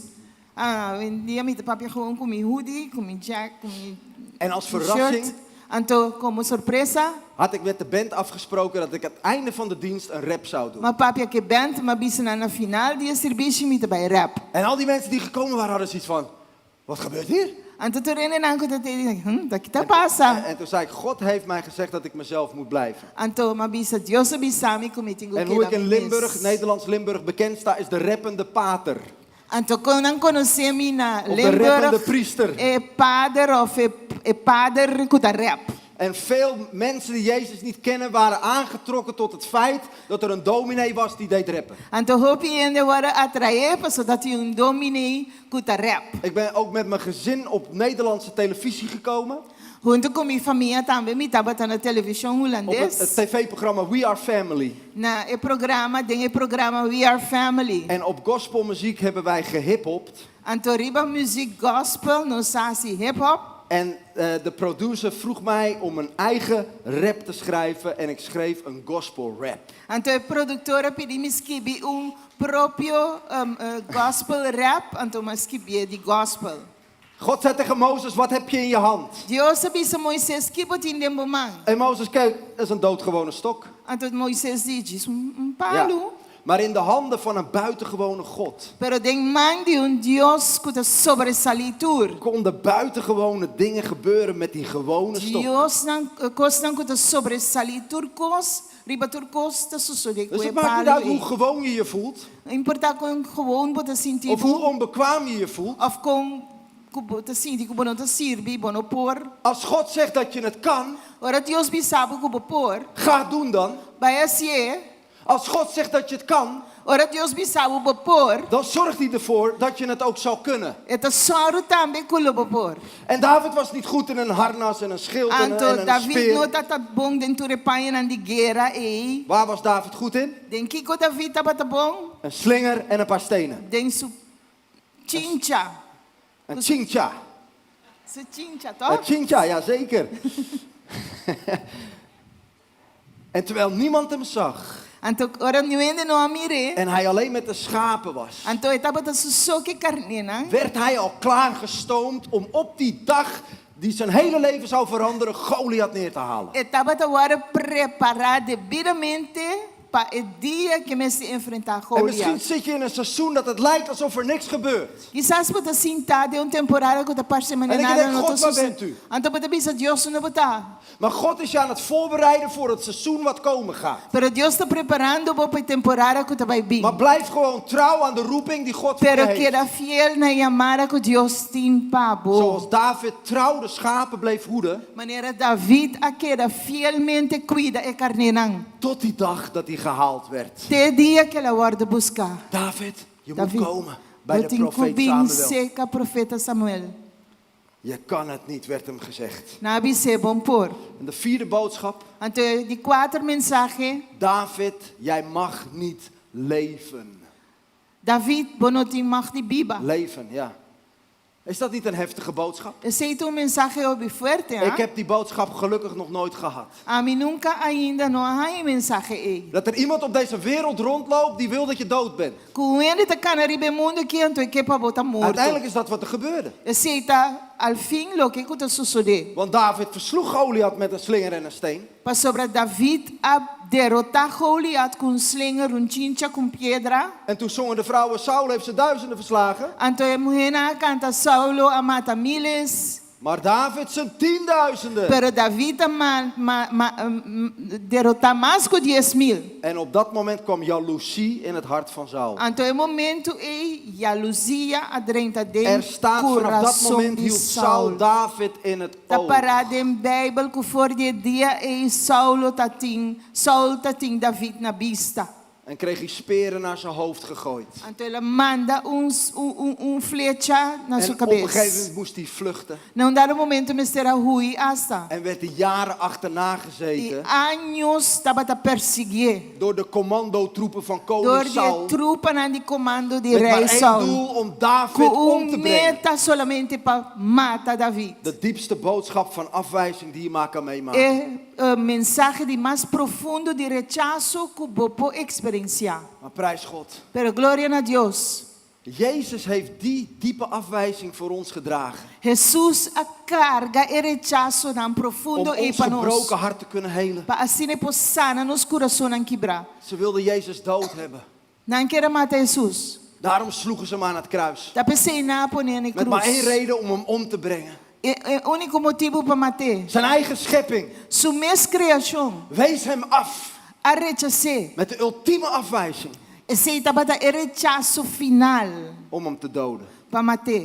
Ah, en dia me papia gewoon com mi hoodie, com mi jack, com mi En als shirt. verrassing Então como surpresa. had ik met de band afgesproken dat ik aan het einde van de dienst een rap zou doen. Maar papia que bent, maar bisa na final dia serviço me bij rap. En al die mensen die gekomen waren hadden zoiets van, wat gebeurt hier? Então tu rende na conta te, daqui tá passa. En toen zei ik, God heeft mij gezegd dat ik mezelf moet blijven. Então maar bisa Deus bisa me como tingo En hoe ik in Limburg, Nederlands Limburg bekend sta, is de rappende pater. Então quando conheci me na Of de rappende Limburg, priester. padre of padre com rap. En veel mensen die Jezus niet kennen waren aangetrokken tot het feit dat er een dominee was die deed rappen. Então hoop je de worden atraído zodat je dominee com rap. Ik ben ook met mijn gezin op Nederlandse televisie gekomen. Junto com minha família também me estava na televisão Op het holandês. tv-programma We Are Family. Na programa We Are Family. En op gospelmuziek hebben wij gehiphopt. Então riba muziek gospel, no sasi hip hop. En de producer vroeg mij om een eigen rap te schrijven. En ik schreef een gospel rap. Então a produtora pediu me escrever próprio gospel rap. Então me escrevi de gospel. God zei tegen Mozes, wat heb je in je hand? Deus sabia Moisés que botou em dentro man. En Mozes keek, dat is een doodgewone stok. Então Moisés disse Ja. palo. Maar in de handen van een buitengewone God Pero den man de Deus que sobresalitur. konden buitengewone dingen gebeuren met die gewone stok. Deus não costam que sobresalitur cos, ribatur costa sucede Dus com het maakt niet uit hoe palo. gewoon je je voelt. Importa com gewoon botar sentir Of hoe onbekwaam je je voelt. of com botar sentir que bono ta sirvi, bono por. Als God zegt dat je het kan, Ora Deus bisabo que por. ga het doen dan. Vai assim. Als God zegt dat je het kan, Ora Deus bisabo por. dan zorgt hij ervoor dat je het ook zal kunnen. Eta soro também culo por. En David was niet goed in een harnas en een schild en Anto een David no speer. tata bom dentro de paia de guerra e Waar was David goed in? den kiko David tata bom Een slinger en een paar stenen. den su chincha. Een tjintja. Su chincha Een to? tjintja, ja zeker. En terwijl niemand hem zag Anto ora niende no amire. en hij alleen met de schapen was, Anto etapa ta su soke carnena. werd hij al klaargestoomd om op die dag die zijn hele leven zou veranderen, Goliath neer te halen. Etapa ta wara preparada debidamente para el día que me se enfrentar En misschien Goliath. zit je in een seizoen dat het lijkt alsof er niks gebeurt. Quizás você sinta de temporada que está passando En ik nada denk, no God, waar bent u? Então você pensa Deus não está. Maar God is je aan het voorbereiden voor het seizoen wat komen gaat. Pero Deus está preparando para a temporada que vai vir. Maar blijf gewoon trouw aan de roeping die God voor je Pero heeft. queda fiel na chamada que Deus tem para Zoals David trouw de schapen bleef hoeden, maneira David a queda fielmente cuida e carneirão. tot die dag dat hij gehaald werd. Até dia que ela wordt buscar. David, je David, moet komen bij de Botin profeet kubing Samuel. seca profeta Samuel. Je kan het niet, werd hem gezegd. Nabi se bom por. En de vierde boodschap, Então, die 4 mensagens, David, jij mag niet leven. David bonotin mag die Biba. Leven, ja. Is dat niet een heftige boodschap? Aceita mensagem obi fuerte, Ik heb die boodschap gelukkig nog nooit gehad. A mim nunca ainda não há mensagem aí. Dat er iemand op deze wereld rondloopt die wil dat je dood bent. Com ele tá canaribe mundo que então que para botar morto. Uiteindelijk is dat wat er gebeurde. Aceita al fim lo que está suceder. Want David versloeg Goliath met een slinger en een steen. Para sobre David a derrotar Goliath com slinger, chincha com pedra. En toen zongen de vrouwen, Saul heeft ze duizenden verslagen. Então a mulher canta Saulo a mata miles. Maar David zijn tienduizenden. Pero David derrotar mais que 10.000. En op dat moment kwam jaloezie in het hart van Saul. Então, é momento e jaloesia adrenta Er dentro staat vanaf dat coração moment de hield Saul Saul. David in het Está oog. parado em Bíblia que for de dia e Saul tatim David na vista. En kreeg hij speren naar zijn hoofd gegooid. Então ele manda flecha na En sua op een gegeven cabeça. moment moest hij vluchten. Não dá momento mister Rui hasta. En werd hij jaren achterna E gezeten anos estava a perseguir. door de commandotroepen van Door koning de Saul. trupa na de comando de Met maar rei één Saul. doel om David om te Com brengen. meta solamente para matar David. De diepste boodschap van afwijzing die je maar kan meemaken. É a mensagem de mais profundo de rechazo que você pode experienciar. Maar prijs God. Pero glória a Deus. Jezus heeft die diepe afwijzing voor ons gedragen. Jesus a carga e rechazo tão Om profundo e ons para nós. gebroken hart te kunnen helen. Para assim é possível nos corações quebrar. Ze wilden Jezus dood hebben. Não quer matar Jesus. Daarom sloegen ze hem aan het kruis. Tá pensando na poner na Met maar één cruz. reden om hem om te brengen. É o único motivo para matar. Zijn eigen schepping. Sua mesma criação Wees hem af. a rechazar. Met de ultieme afwijzing. Esse estava a rechazo final Om hem te doden. para matar.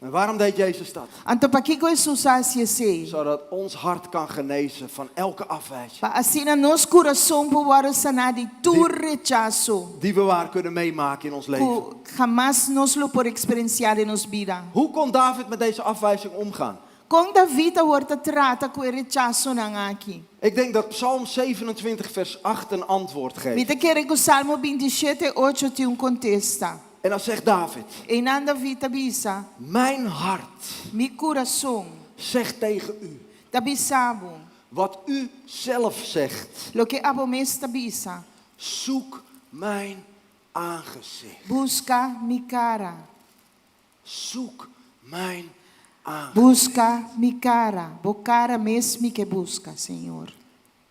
En waarom deed Jezus dat? Então, para que Jesus faz isso? Zodat ons hart kan genezen van elke afwijzing. Para assim, nosso coração pode sanar de todo rechazo Die we waar kunnen meemaken in ons leven. que jamás nos lo por experienciar em nossa vida. Hoe kon David met deze afwijzing omgaan? Com David wordt trata com o rechazo na aqui. Ik denk dat Psalm 27 vers 8 een antwoord geeft. Vita que o Salmo 27:8 tem contesta. En dan zegt David. E na David bisa, Mijn hart mi coração, zegt tegen u. tabisabo, Wat u zelf zegt. lo que abomesta bisa, Zoek mijn aangezicht. busca mi cara, Zoek mijn aangezicht. busca mi cara, bo cara mesmo que busca, Senhor.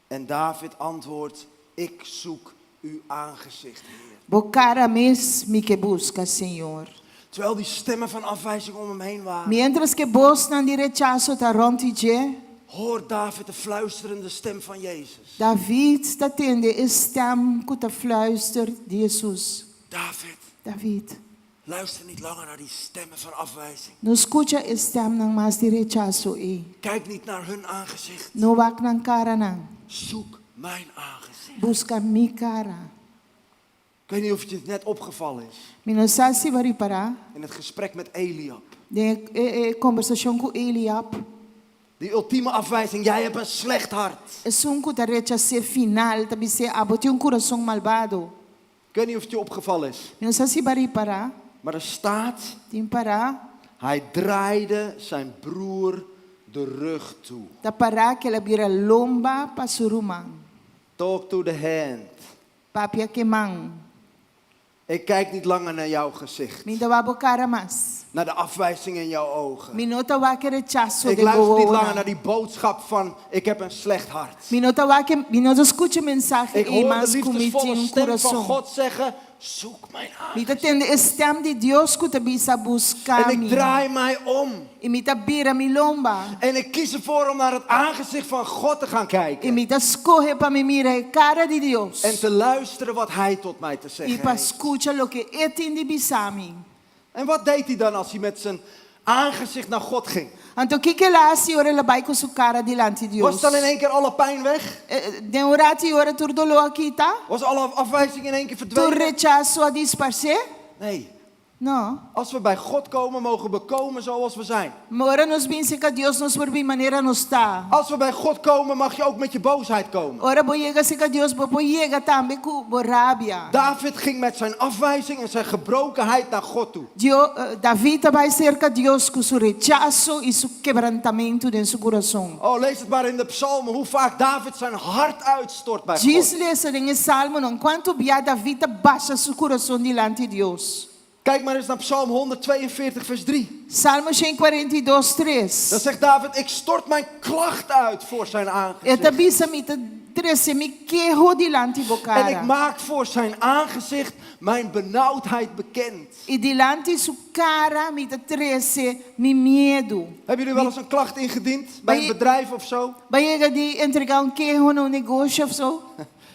En David antwoordt, ik zoek uw aangezicht, Heer. Bo cara mesmo que busca, Senhor. Terwijl die stemmen van afwijzing om hem heen waren, Mientras que vos não de rechazo tá rontige, hoort David de fluisterende stem van Jezus. David está tendo a stem que tá fluister de Jesus. David, David, luister niet langer naar die stemmen van afwijzing. não escuta a stem não mais de rechazo e. Kijk niet naar hun aangezicht. Não wak ng cara não. Zoek mijn aangezicht. Busca mi cara. Ik weet niet of het je net opgevallen is. Minosasi bari para. In het gesprek met Eliab. De conversação com Eliab. Die ultieme afwijzing, jij hebt een slecht hart. É um que rechazo final, tabi se abote coração malvado. Ik weet niet of het je opgevallen is. Minosasi bari para. Maar er staat, Tim para. hij draaide zijn broer de rug toe. Ta para que ela vira lomba pasurumang. Talk to the hand. Papia que mang. Ik kijk niet langer naar jouw gezicht. Minta wabo cara mas. Naar de afwijzing in jouw ogen. Minota wake rechazo Ik de luister niet langer goona. naar die boodschap van ik heb een slecht hart. Minota escute mensaje Ik hoor de imas liefdesvolle kumitin stem van coração. God zeggen, zoek mijn Mita aangezicht. tende a stem de Deus que bisa En buscar ik me. draai mij om. E mita bira mi lomba. En ik kies ervoor om naar het aangezicht van God te gaan E kijken. mita escorre para me mirar a cara de Deus. En te luisteren wat hij tot mij te E zeggen para heeft. escutar lo que ele tem de bisami. En wat deed hij dan als hij met zijn aangezicht naar God ging? Então, o que que ela se ora ela vai com sua cara delante de Was Deus? dan in één keer alle pijn weg? De orati ora tur dolor aqui, tá? Was alle afwijzing in één keer Tu verdwenen? rechazo a disparcer? Nee. Não. Als we bij God komen, mogen we komen zoals we zijn. Mas ora nos pensa que Deus nos por bem maneira nos está. Als we bij God komen, mag je ook met je boosheid komen. Ora boiega se que Deus boiega também com rabia. David ging met zijn afwijzing en zijn gebrokenheid naar God toe. David vai cerca Deus com seu rechazo e seu quebrantamento em seu coração. Oh, lees het maar in de psalmen hoe vaak David zijn hart uitstort bij Diz God. lesa em Salmo, não quanto bia David baixa seu coração delante de Deus. Kijk maar eens naar Psalm 142 vers 3. Salmo 142, 3. Dan zegt David, ik stort mijn klacht uit voor zijn Eta aangezicht. bisa mita 13 me quejo delante do En ik cara. maak voor zijn aangezicht mijn benauwdheid bekend. E delante su cara mita 13 me medo. Hebben jullie wel eens een klacht ingediend bij een bedrijf of zo? Baiega de entregar quejo no negócio of zo.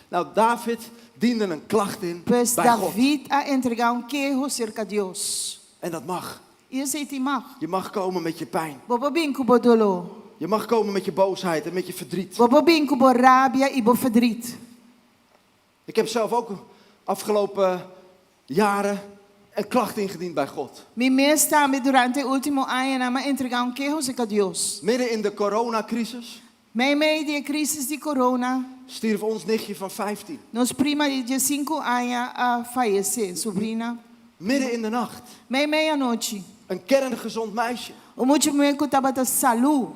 Nou, David diende een klacht in Pues bij God. David a entregar quejo cerca de Deus. En dat mag. E esse te mag. Je mag komen met je pijn. Bobo bem com bo dolor. Je mag komen met je boosheid en met je verdriet. Bobo bem com bo rabia e bo verdriet. Ik heb zelf ook afgelopen jaren een klacht ingediend bij God. Me mês também durante o último ano ama entregar quejo cerca de Deus. Midden in de coronacrisis Meio de crisis de corona. stierf ons nichtje van 15. Nos prima de 5 anos a falecer, sobrinha. Midden in de nacht. Meia-noite. Een kerngezond meisje. O último que estava da saúde.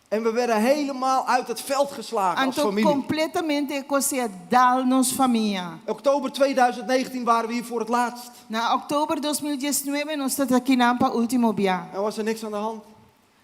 En we werden helemaal uit het veld geslagen als Então, familie. completamente considerado nos família. Oktober 2019 waren we hier voor het laatst. Na outubro de 2019, nós estamos aqui na último dia. Er was er niks aan de hand.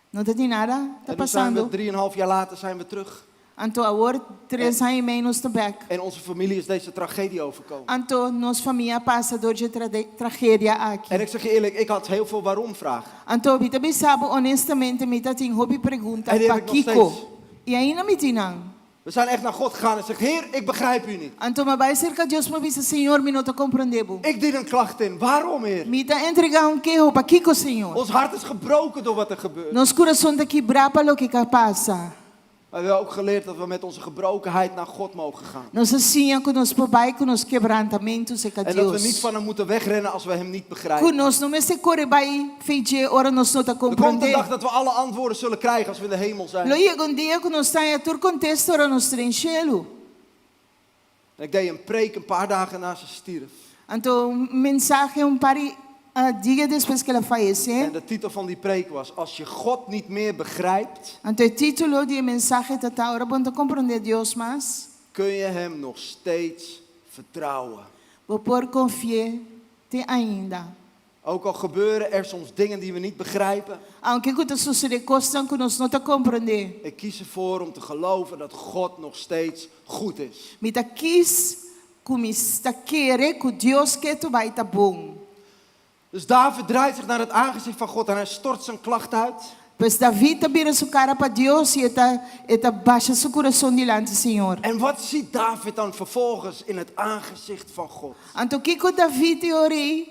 Não tem nada, está En nu zijn passando. we 3,5 jaar later zijn we terug. Então, agora, 3 anos e meio, nós estamos back. En onze familie is deze tragedie overkomen. Então, nossa família passa door de tragédia En aqui. ik zeg je eerlijk, ik had heel veel waarom vragen. Então, eu também sabe, honestamente, me tá tem hobby pergunta En die para heb ik nog Kiko. steeds. E ainda me tinang. We zijn echt naar God gegaan en zeggen, Heer, ik begrijp u niet. Então, mas vai cerca de Deus, mas disse, Senhor, me não estou compreendendo. Ik dien een klacht in. Waarom, Heer? Me tá entregar queijo para Kiko, Senhor. Ons hart is gebroken door wat er gebeurt. Nosso coração está quebrado para o que passa. Maar we hebben ook geleerd dat we met onze gebrokenheid naar God mogen gaan. Nós assim, com nos papai, com nos quebrantamentos, é En dat we niet Deus. van hem moeten wegrennen als we hem niet Com begrijpen. nós não se corre vai feijê, ora nós não está Er komt een compreender. dag dat we alle antwoorden zullen krijgen als we in de hemel Lo zijn. chega dia que nós está em tur contexto, ora nós trenchelo. En ik deed een preek een paar dagen na ze stierf. Então, mensagem pari dia depois que ela En falece. de titel van die preek was, als je God niet meer begrijpt, Então, o título de mensagem está ora para compreender Deus mais. kun je hem nog steeds vertrouwen. Vou por confiar te ainda. Ook al gebeuren er soms dingen die we niet begrijpen. Aunque que te sucede coisas que nós não está compreender. Ik kies ervoor om te geloven dat God nog steeds goed is. Me tá quis, como está querer que Deus que tu vai tá bom. Dus David draait zich naar het aangezicht van God en hij stort zijn klacht uit. Pois David vira sua cara para Deus e está baixa seu coração delante do Senhor. En wat ziet David dan vervolgens in het aangezicht van God? Então, que David orei,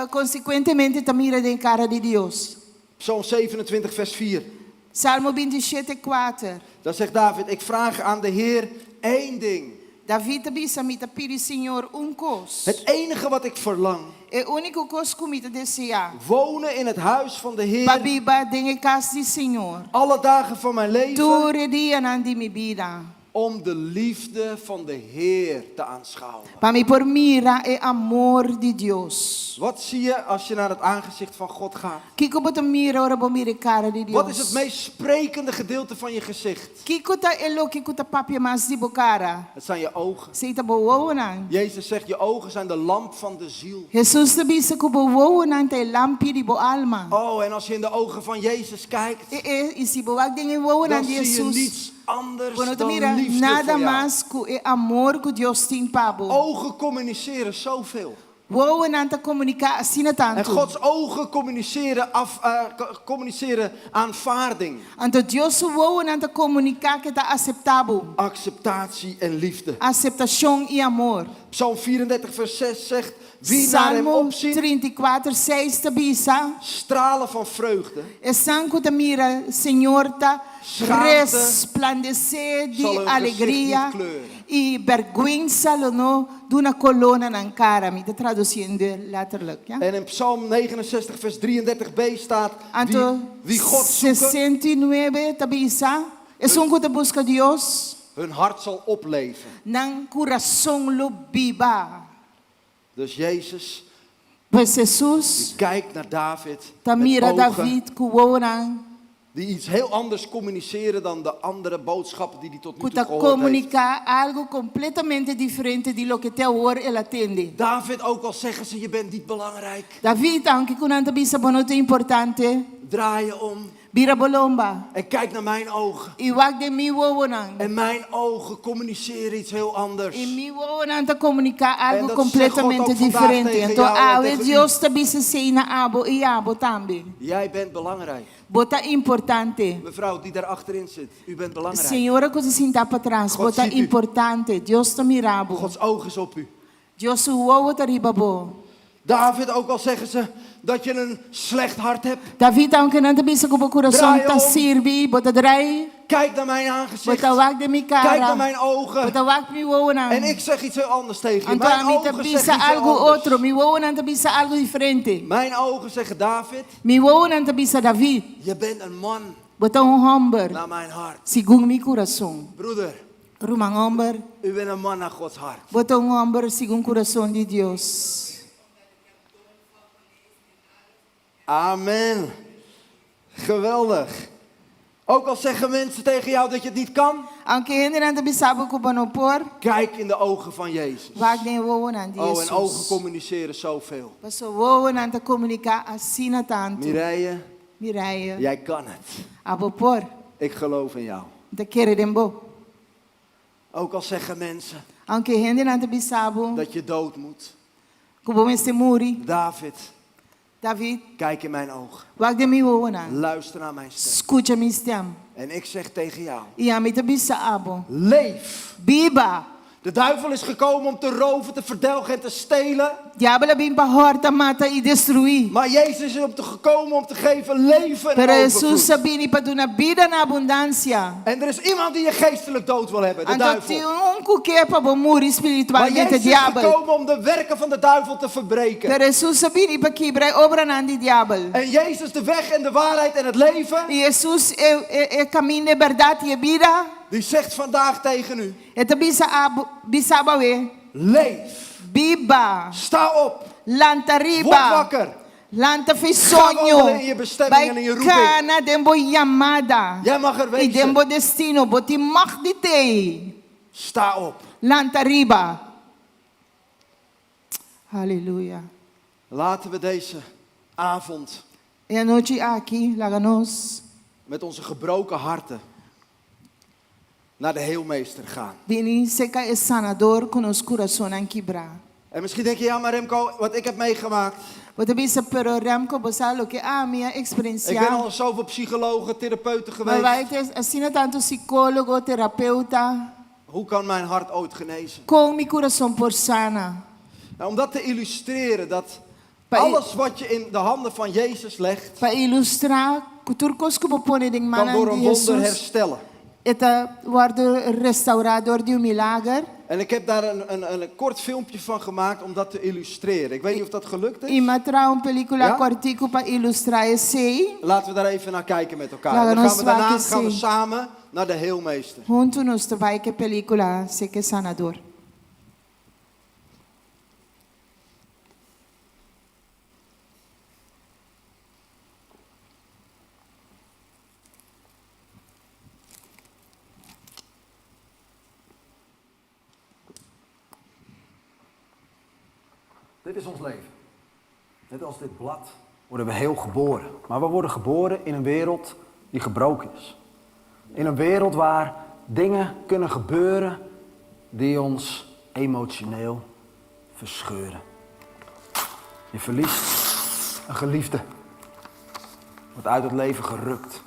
consequentemente, está mira de cara de Deus. Psalm 27 vers 4. Salmo 27, 4. Dan zegt David, ik vraag aan de Heer één ding. David bisa mita pedi Senhor coisa. Het enige wat ik verlang. É o único coisa que mita deseja. Wonen in het huis van de Heer. Babiba dengue casa de Senhor. Alle dagen van mijn leven. Todo dia na de minha vida. om de liefde van de Heer te aanschouwen. Para mí por mira e amor de Dios. Wat zie je als je naar het aangezicht van God gaat? Kiko bota mira ora bo mira cara de Dios. Wat is het meest sprekende gedeelte van je gezicht? Kiko ta elo kiko ta papia mas di bocara. Het zijn je ogen. Seita bo wonan. Jezus zegt, je ogen zijn de lamp van de ziel. Jesus te bisa ko bo wonan te lampi di bo alma. Oh, en als je in de ogen van Jezus kijkt, Isi bo wag ding wonan dan di zie je Jesus. niets anders Quando te dan mira liefde nada voor jou. mais ku e amor ku Dios tem pabo. Ogen communiceren zoveel. Wonan ta comunica asina En tanto. Gods ogen communiceren aanvaarding, Anto Dios wonan ta comunica que ta acceptabo. acceptatie en liefde. Aceptação e amor. Psalm 34 vers 6 zegt, wie naar hem Salmo opziet, 34:6 te bisa. stralen van vreugde. E sanco ta mira, Senhor ta Schaamte resplandecer zal de hun alegria gezicht niet kleuren. e vergüenza lo no d'una colonna na cara. Mi te traduzindo letterlijk, ja? En in Psalm 69 vers 33b staat, Anto wie God zoeken, 69 ta bisa. E sanco ta busca Dios, hun hart zal opleven. nang coração lo biba. Dus Jezus Pois Jesus kijkt naar David ta met mira ogen David ku wonan. die iets heel anders communiceren dan de andere boodschappen die hij tot nu toe Kuta gehoord heeft. comunicar algo completamente diferente de lo que te hoor el atende. David, ook al zeggen ze je bent niet belangrijk, David, anche kunanta bisa bonote importante, draai je om bira bolomba. en kijk naar mijn ogen. Iwag de mi wowonan. En mijn ogen communiceren iets heel anders. E mi wowonan ta comunicar algo dat completamente zegt God ook vandaag diferente. tegen Então, jou en awe tegen u. Dios ta bisa sei na abo e abo tambe. Jij bent belangrijk. Bota importante. Mevrouw die daar achterin zit, u bent belangrijk. Senhora coisa sinta para trás. God Bota ziet u. importante. Dios ta mirabo. Gods oog is op u. Dios wowo ta ribabo. David, ook al zeggen ze dat je een slecht hart hebt, David, anche nanta bisa ko coração Draai ta om. sirbi. Bota drai. kijk naar mijn aangezicht, Bota wag de mi kijk naar cara. mijn ogen. Bota wag mi wowonan. En ik zeg iets heel anders tegen je. Então Mijn a mim ogen também zeggen iets heel algo anders. outro, mi wonan também algo diferente. Mijn ogen zeggen, David, Mi wonan também David, je bent een man bota homem naar mijn hart. segundo mi coração. Broeder, Rumang homem, u bent een man naar Gods hart. bota homem segundo coração de Deus. Amen. Geweldig. Ook al zeggen mensen tegen jou dat je het niet kan, Aunque gente não também sabe que não por, kijk in de ogen van Jezus. wag de wonan de Oh, en ogen Jesus. communiceren zoveel. Passo wonan te comunicar assim na tanto. Mireille, Mireia, jij kan het. abo por, Ik geloof in jou. te querer dembo. Ook al zeggen mensen Aunque gente não também sabe, dat je dood moet. como este muri, David, David, kijk in mijn ogen. wag de mi wonan. Luister naar mijn stem. Escuta minha stem. En ik zeg tegen jou, E a mim também abo. leef. Biba. De duivel is gekomen om te roven, te verdelgen en te stelen. Diabo vem para horta, mata e destruir. Maar Jezus is gekomen om te geven leven en Pero Jesus overvloed. sabia para dar uma vida na abundância. En er is iemand die je geestelijk dood wil hebben, de Então tem duivel. que para morrer Maar espiritualmente Jezus is diabo. gekomen om de werken van de duivel te verbreken. Pero Jesus sabia para quebrar obra na de diabo. En Jezus de weg en de waarheid en het leven, E Jesus é caminho de verdade e vida. die zegt vandaag tegen u, E também bisaba we. leef, Biba. sta op, Lanta word riba. wakker. Lanta fez Ga wandelen sonho. in je bestemming en in je roeping. Cana dembo chamada. Jij mag er E wezen. dembo destino. Boti mag de te. Sta op. Lanta riba. Aleluia. Laten we deze avond E a noite aqui, laganos, met onze gebroken harten naar de Heelmeester gaan. vini seca é sanador com os corações quebrar. En misschien denk je, ja maar Remco, wat ik heb meegemaakt. Você pensa, pero Remco, você sabe o que a minha Ik ben experiência. al zoveel psychologen, therapeuten Mas vai geweest. ter, assim, tanto psicólogo, terapeuta, Hoe kan mijn hart ooit genezen? com meu coração por sana. Nou, om dat te illustreren, dat Pa- alles wat je in de handen van Jezus legt, Para ilustrar, turcos que popone de kan mana door de een wonder Jesus, herstellen. eta guardo restaurador de milagre. En ik heb daar een kort filmpje van gemaakt om dat te illustreren. Ik weet niet of dat gelukt E is. matra película Ja? cortico para ilustrar esse. Laten we daar even naar kijken met elkaar. Ja, En dan dan gaan we daarna zwaar gaan we zien. samen naar de Heelmeester. Juntos te vai que película se que sanador. Dit is ons leven. Net als dit blad worden we heel geboren. Maar we worden geboren in een wereld die gebroken is. In een wereld waar dingen kunnen gebeuren die ons emotioneel verscheuren. Je verliest een geliefde. Wordt uit het leven gerukt.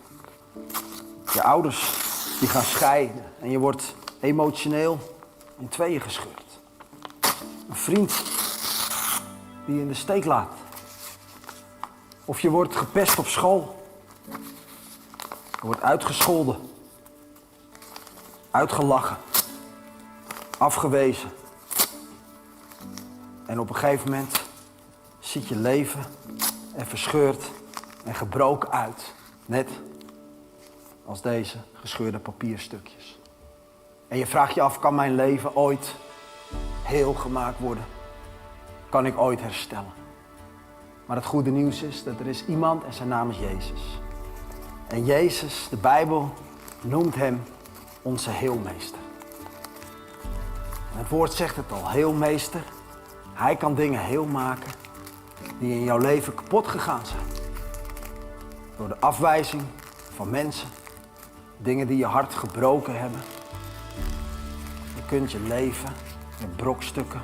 Je ouders die gaan scheiden en je wordt emotioneel in tweeën gescheurd. Een vriend die je in de steek laat. Of je wordt gepest op school. Je wordt uitgescholden. Uitgelachen. Afgewezen. En op een gegeven moment ziet je leven er verscheurd en gebroken uit. Net als deze gescheurde papierstukjes. En je vraagt je af, kan mijn leven ooit heel gemaakt worden? Kan ik ooit herstellen? Maar het goede nieuws is dat er is iemand en zijn naam is Jezus. En Jezus, de Bijbel, noemt hem onze Heelmeester. En het woord zegt het al, Heelmeester. Hij kan dingen heel maken die in jouw leven kapot gegaan zijn. Door de afwijzing van mensen. Dingen die je hart gebroken hebben. Je kunt je leven met brokstukken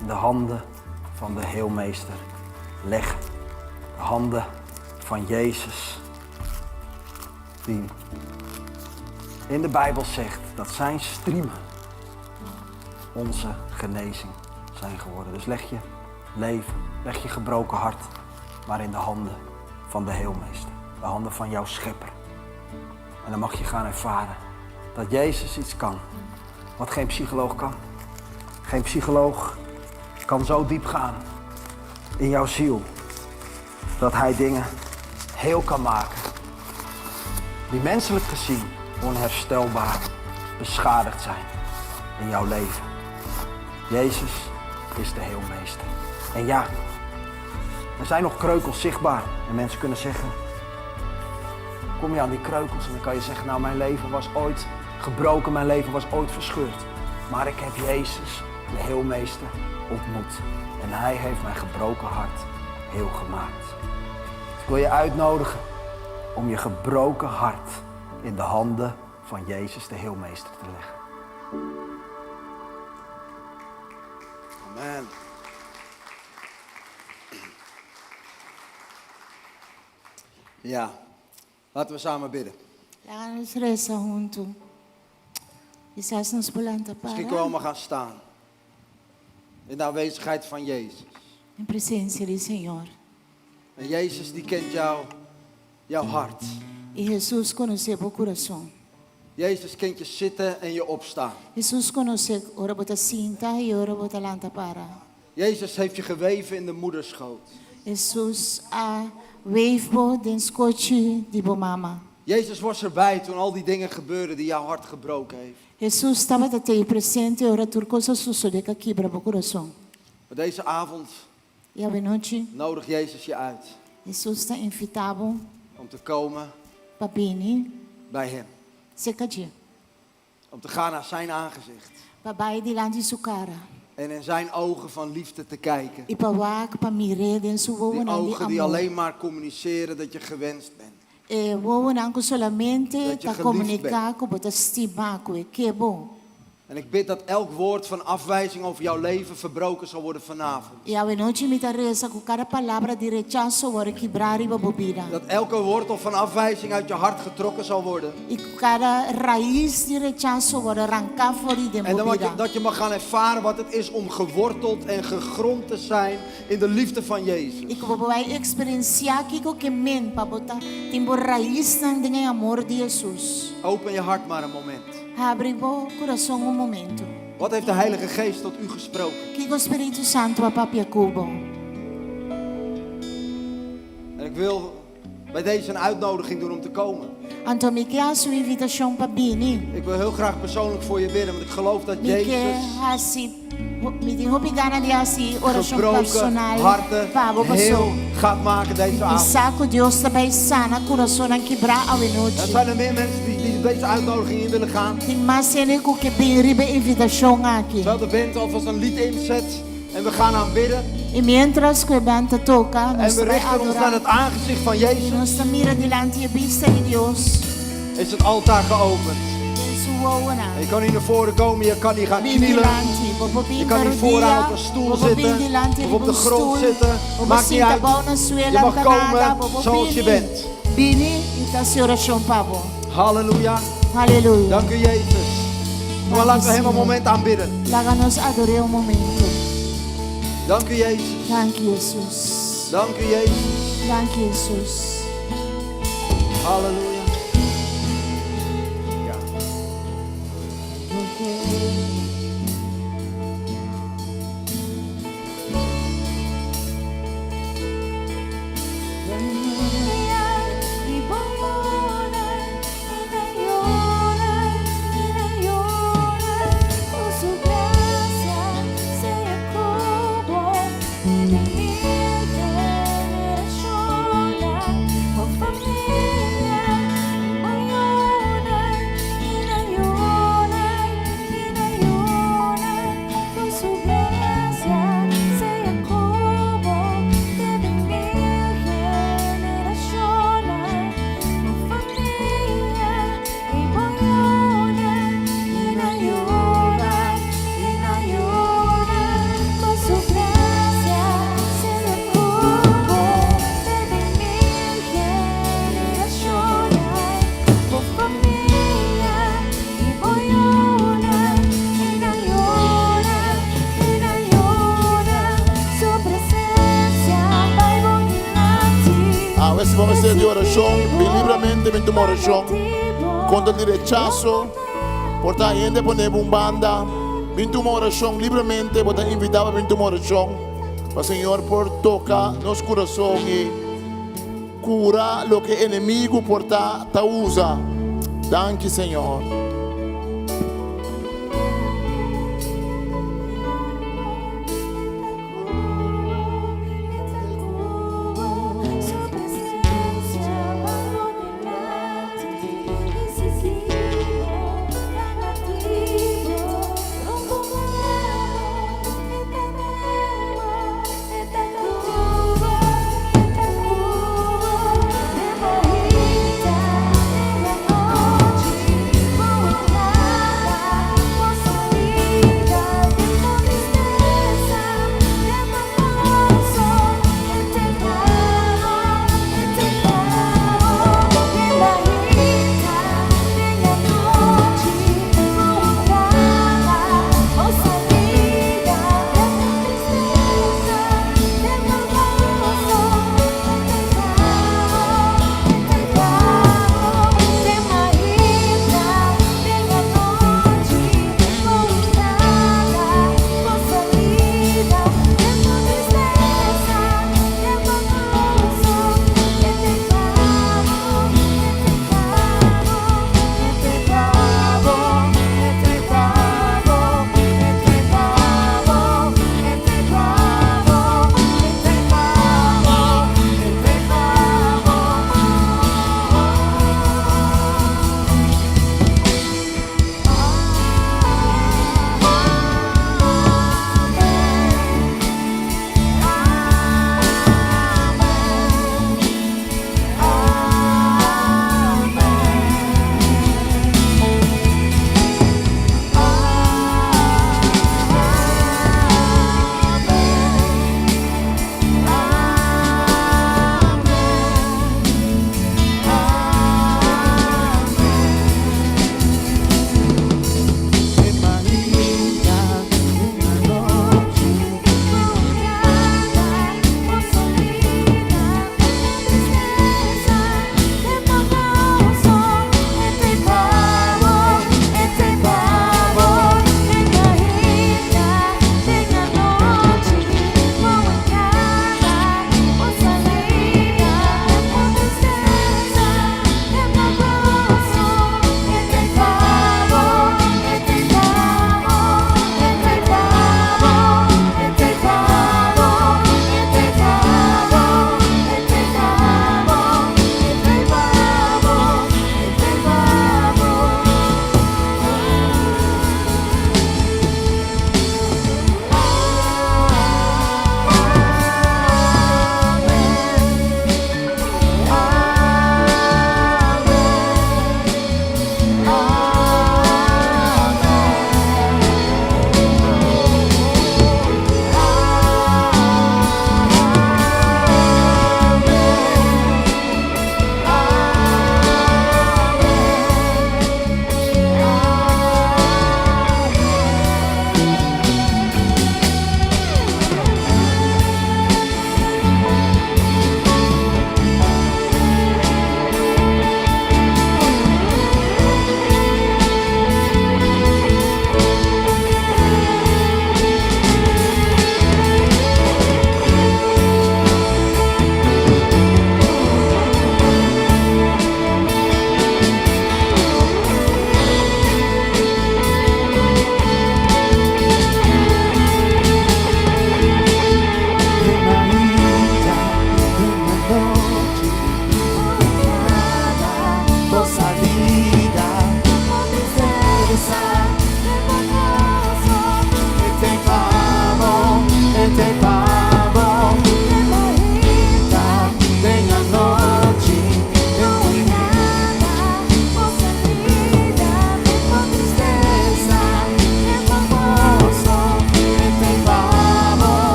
in de handen van de Heelmeester leggen. De handen van Jezus. Die in de Bijbel zegt dat zijn striemen onze genezing zijn geworden. Dus leg je leven, leg je gebroken hart maar in de handen van de Heelmeester. De handen van jouw Schepper. En dan mag je gaan ervaren dat Jezus iets kan wat geen psycholoog kan. Geen psycholoog kan zo diep gaan in jouw ziel dat hij dingen heel kan maken die menselijk gezien onherstelbaar beschadigd zijn in jouw leven. Jezus is de Heelmeester. En ja, er zijn nog kreukels zichtbaar. En mensen kunnen zeggen, kom je aan die kreukels en dan kan je zeggen, nou mijn leven was ooit gebroken, mijn leven was ooit verscheurd. Maar ik heb Jezus, de Heelmeester, ontmoet. En hij heeft mijn gebroken hart heel gemaakt. Dus ik wil je uitnodigen om je gebroken hart in de handen van Jezus, de Heelmeester, te leggen. Amen. Ja, laten we samen bidden. Laten we reza junto. Quizás nos volanta Misschien kunnen we para allemaal gaan staan. In de aanwezigheid van Jezus. em presencia do Senhor. En Jezus die kent jouw hart. E Jesus conhece o coração. Jezus kent je zitten en je opstaan. Jesus conhece ora bota cinta e ora bota lanta para. Jezus heeft je geweven in de moederschoot. Jesus a weefbo den skochi di bo mama. Jezus was erbij toen al die dingen gebeurden die jouw hart gebroken heeft. Jesus estava até presente ora tur coisa sucede que quebra o coração. Maar deze avond E a noite nodigt Jezus je uit Jesus está invitado om te komen para vir bij hem. secadia. Om te gaan naar zijn aangezicht. Para vai diante de sua cara. En in zijn ogen van liefde te kijken. E para wak para mirar den sua Die wonan de ogen die amor. alleen maar communiceren dat je gewenst bent. E wonan solamente Dat je ta geliefd comunicar com bota estimar com que bom. En ik bid dat elk woord van afwijzing over jouw leven verbroken zal worden vanavond. E a noite me tareza com cada palavra de rechazo ora quebrar e bobida. Dat elke wortel van afwijzing uit je hart getrokken zal worden. E cada raiz de rechazo ora arrancar fora de En dan bobida. dat je mag gaan ervaren wat het is om geworteld en gegrond te zijn in de liefde van Jezus. E que vai experienciar que men para botar timbo raiz nang dengan amor de Jesus. Open je hart maar een moment. Abre o coração momento. Wat heeft de Heilige Geest tot u gesproken? Que o Espírito Santo a papia cubo. En ik wil bij deze een uitnodiging doen om te komen. Então, me quer a sua invitação para bini. Ik wil heel graag persoonlijk voor je bidden, want ik geloof dat Me quer Jezus assim, me tem obrigada de assim, oração gebroken personal. harten Para a heel pessoa. gaat maken deze E avond. saco Deus também sana coração não quebrar a Er noite. zijn er meer mensen die deze uitnodiging in willen gaan. Tem mais ele que bem ribe invitação aqui. Terwijl de band alvast een lied inzet en we gaan aanbidden. E mientras que a banda toca, En nós we vai richten ons naar adorar. het aangezicht van Jezus. Nós mira delante de vista de Deus. Is het altaar geopend. Sua Je kan hier naar voren komen, je kan hier gaan Bem knielen. delante, Je kan hier vooraan op een stoel zitten of op de grond zitten. Maakt niet uit. Je mag komen zoals je bent. Bini, ita se oração pavo. Halleluja. Halleluja. Dank u Jezus. Maar laten we hem een moment aanbidden. Laga nos adorar momento. Dank u Jezus. Dank Jesus. Dank u Jezus. Dank Jesus. Halleluja. Ja. Esse vamos ser de oração, bem livremente, bem tomar oração. Contra de rechazo, por estar gente poner bumbanda, bem tomar oração livremente, por estar invitado bem tomar oração. Para Senhor por tocar nos coração e curar lo que inimigo por estar usa. Danke Senhor.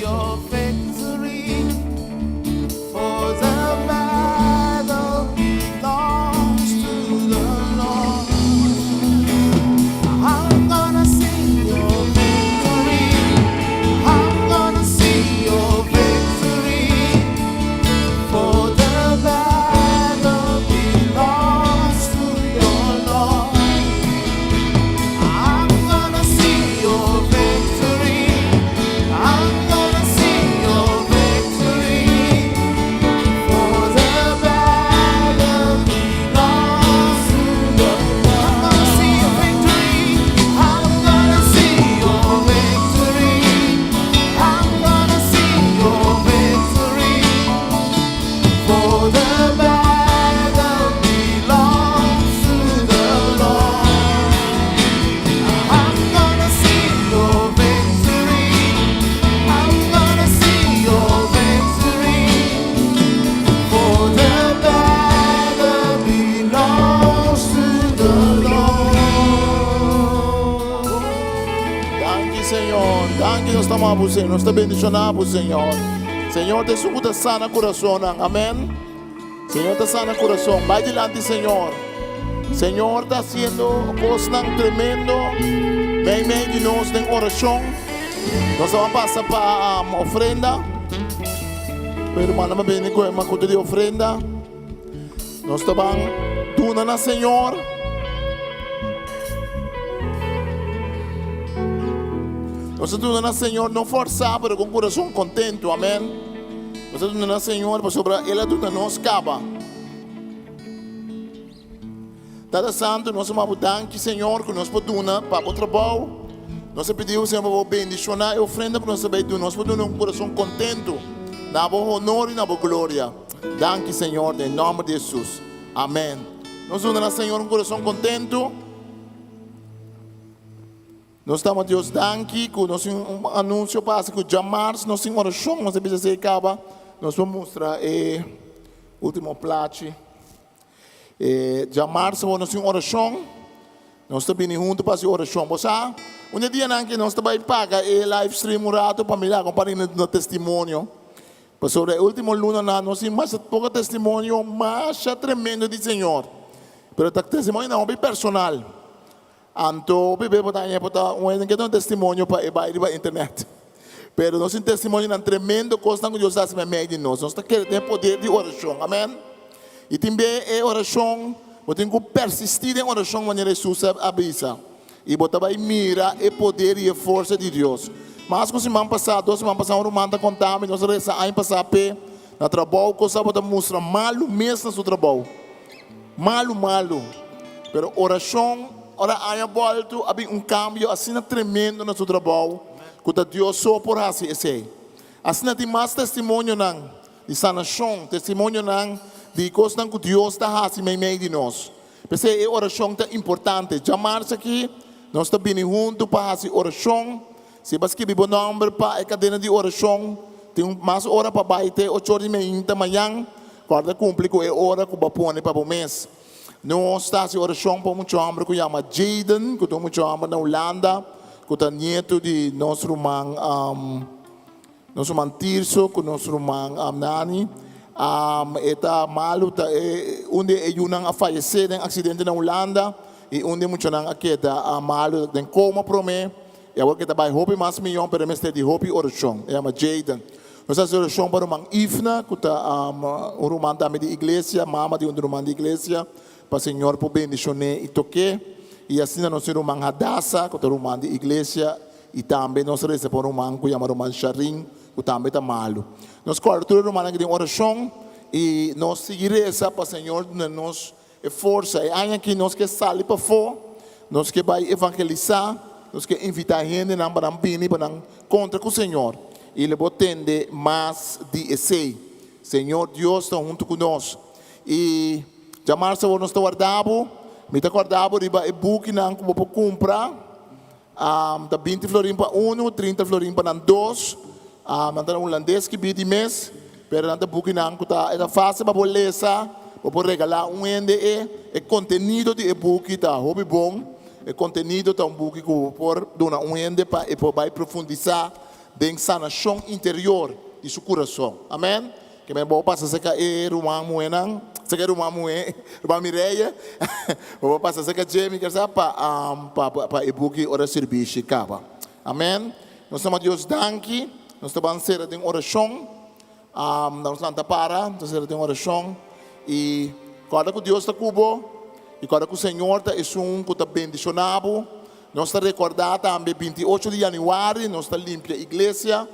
your victory. For the battle belongs to the Lord. I'm gonna sing your victory. I'm gonna sing your victory. For the battle belongs to your Lord. I'm gonna sing your victory. I'm gonna sing your victory. For the battle belongs to the Lord. I'm gonna sing your victory. I'm gonna sing your victory. I'm gonna sing your victory. For the battle belongs to the Lord. I'm gonna sing your victory. I'm gonna sing your victory. For the battle belongs to the Lord. Danke, Senhor. Danke, nós estamos a Senhor. Nós te bendicionamos, Senhor. Senhor, te sucuta sana coração. Amém. Senhor, te sana coração. Vai delante, Senhor. Senhor, está haciendo cosas tremendo. Vem de nós em oração. Nós vamos passar para a ofrenda. Pero mano, me vem com uma coisa de ofrenda. Nós estamos dando na Senhor. Nós estamos dando na Senhor, não forçar, mas com coração contento. Amém. Nós estamos dando na Senhor, para sobre ela dando nós caba. Tada Santo, nós vamos dar que Senhor, que nós podemos para o trabalho. Nós pedimos, Senhor, para bendicionar e ofrenda para nós saber do nós podemos um coração contento, na boa honor e na boa glória. Danke, Senhor, em nome de Jesus. Amém. Nós vamos dar, Senhor, um coração contento. Nós estamos a Deus danke, que nós um anúncio passa que jamais nós em oração, nós precisamos se acaba. Nós vamos mostrar o último plate. Jamais nós em oração. Nós estamos juntos para a oração. Você dia que nós estamos paga live stream um rato para me dar compartilhando no testemunho. Sobre a última luna nós temos mais pouco testemunho, mas tremendo de Senhor. Pero o testemunho não é personal. Então, bebê botar um testemunho para a internet. Pero nós temos testemunho de tremendo coisa que Deus está no meio de nós. Nós temos poder de oração. Amém? E também é oração. Você tem que persistir em oração quando Jesus avisa. E você vai mirar o poder e a força de Deus. Mas com semana passada, 2 semanas passadas, o irmão está contando, nós rezamos ano passado, no trabalho, coisa você mostra malo mesmo no seu trabalho. Malo. Pero oração, ora aí volta, havia cambio assim tremendo no seu trabalho, que Deus só por assim esse. Assim tem mais testemunho de sanação, testemunho de coisas que Deus está fazendo em meio de nós. Porque a oração é importante. Chamar-se aqui, nós estamos bem juntos para fazer oração. Se você quer o nome para a cadena de oração, tem mais hora para bater, 8h30 da manhã, guarda cumprir com a hora que vai pôr para o mês. Nós estamos em oração para muito homem que chama Jaden, que tem muito homem na Holanda, que é neto de nosso irmão Tirso, que nosso irmão Nani. Eta malu onde a falecer em acidente na Holanda e onde muito não aqui malu tem como promê e agora que está vai hope mais milhão para mestre de hope oração é uma Jaden nós fazemos oração para o irmão Ifna que está um irmão também de igreja mama de um irmão de igreja para o Senhor por bendicionar e toque e assim nós irmão Hadassa que é um irmão de igreja e também nós recebemos para o irmão que chama irmão Sharin que também está malo. Nós cortamos o irmão que tem oração e nós seguiremos para o Senhor nos força. E aí que nós que sair para fora, nós que vai evangelizar, nós que invitar a gente para vir para contra com o Senhor. E ele vai atender mais de esse. Senhor Deus está junto conosco. E chamar-se nós está guardado, me está guardado e vai book não como para comprar. Tá 20 florim para 1, 30 florim para 2. Mandar holandês que bide mês, pero nada buki nang kuta é fácil para ler, para regalar ende e conteúdo de e-book tá hobby bom, e conteúdo tá book que por dona ende para e vai profundizar de sanação interior de seu coração. Amém? Que me vou passar seca rumah muenang, seca rumah Mireia, vou passar seca Jamie que sabe para ebuki ora serviço capa. Amém? Nós estamos Deus danke, nós estamos ser de oração, nós não para, nós ser de oração e cada que Deus está cubo e cada que o Senhor está é que está bendicionado. Nós estamos recordando também 28 de janeiro, nós estamos limpia a igreja.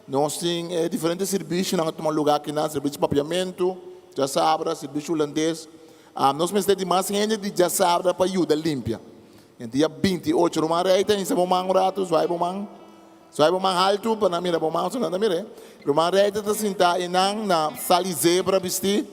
Nós temos diferentes serviços, nós temos lugar aqui, serviço de papiamento, já sabe, serviço holandês. Nós precisamos de mais gente de já sabe para ajudar a limpar. Em dia 28, rumah reita, em seu momento, rato, vai bom alto, para não mirar bom mal, não dá mirar. Rumah reita está sentada na sala zebra vestir.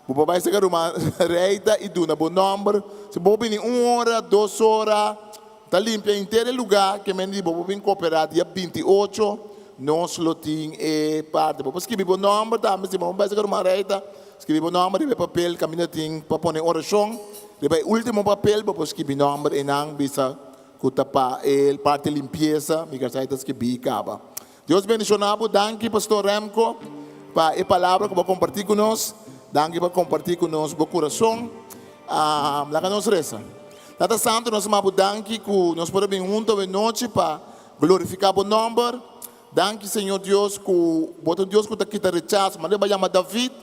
O papai chega rumah reita e dá bom número. Se bobe em 1 hora, 2 horas. Está limpa inteiro lugar que me diz, vou cooperar dia 28, nós lotim e parte. Vou escrever o nome, tá? Mas se vamos fazer uma reita, escrever o nome, de papel, caminho tem para pôr oração, depois último papel, vou escrever o nome e não bisa kutapa el parte limpeza, me quer sair escrever caba. Deus bendicionado, danke pastor Remco, para a palavra que vou compartilhar com nós, danke para compartilhar com nós o coração, lá que nós reza. Tata Santo, nós vamos danke que nós podemos juntos de noite para glorificar o nome. Danke, Senhor Deus, que botam Deus que está aqui rechaço, mas vai chamar David,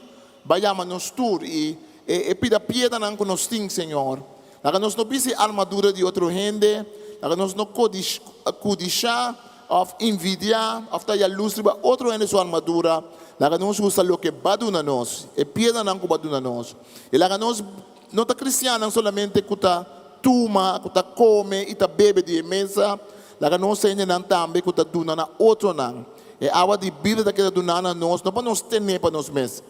vai chamar nós tur e pida piedade não que nós temos, Senhor. Lá nós não pisa armadura de outra gente, lá nós não codichar, of envidiar, of tá a luz para outro gente sua armadura. Lá nós usa o que baduna nós, e piedade não que baduna nós. E lá nós não está cristiano solamente que está tuma, que come e bebe de mesa, lá que nós temos também que duna na outro não. E a água de vida que duna na nós, não para nós ter para nós mesmos.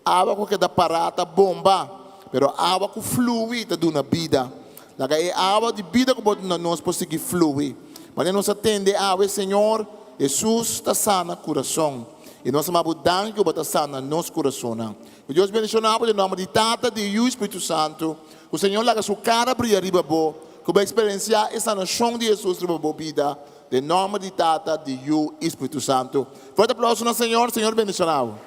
A água que dá parata bomba, pero a água que flui da duna vida. Lá que a água de vida que pode na nós para seguir fluir. Mas nós atende a água, Senhor, Jesus está sana coração. E nós vamos dar que está sana nosso coração. Que Deus bendicionado em nome de Tata, de e Espírito Santo. O Senhor laga sua cara brilhar riba bo, que vai experienciar essa nação de Jesus riba bo vida, em nome de Tata, de e Espírito Santo. Forte aplauso no Senhor, Senhor bendicionado.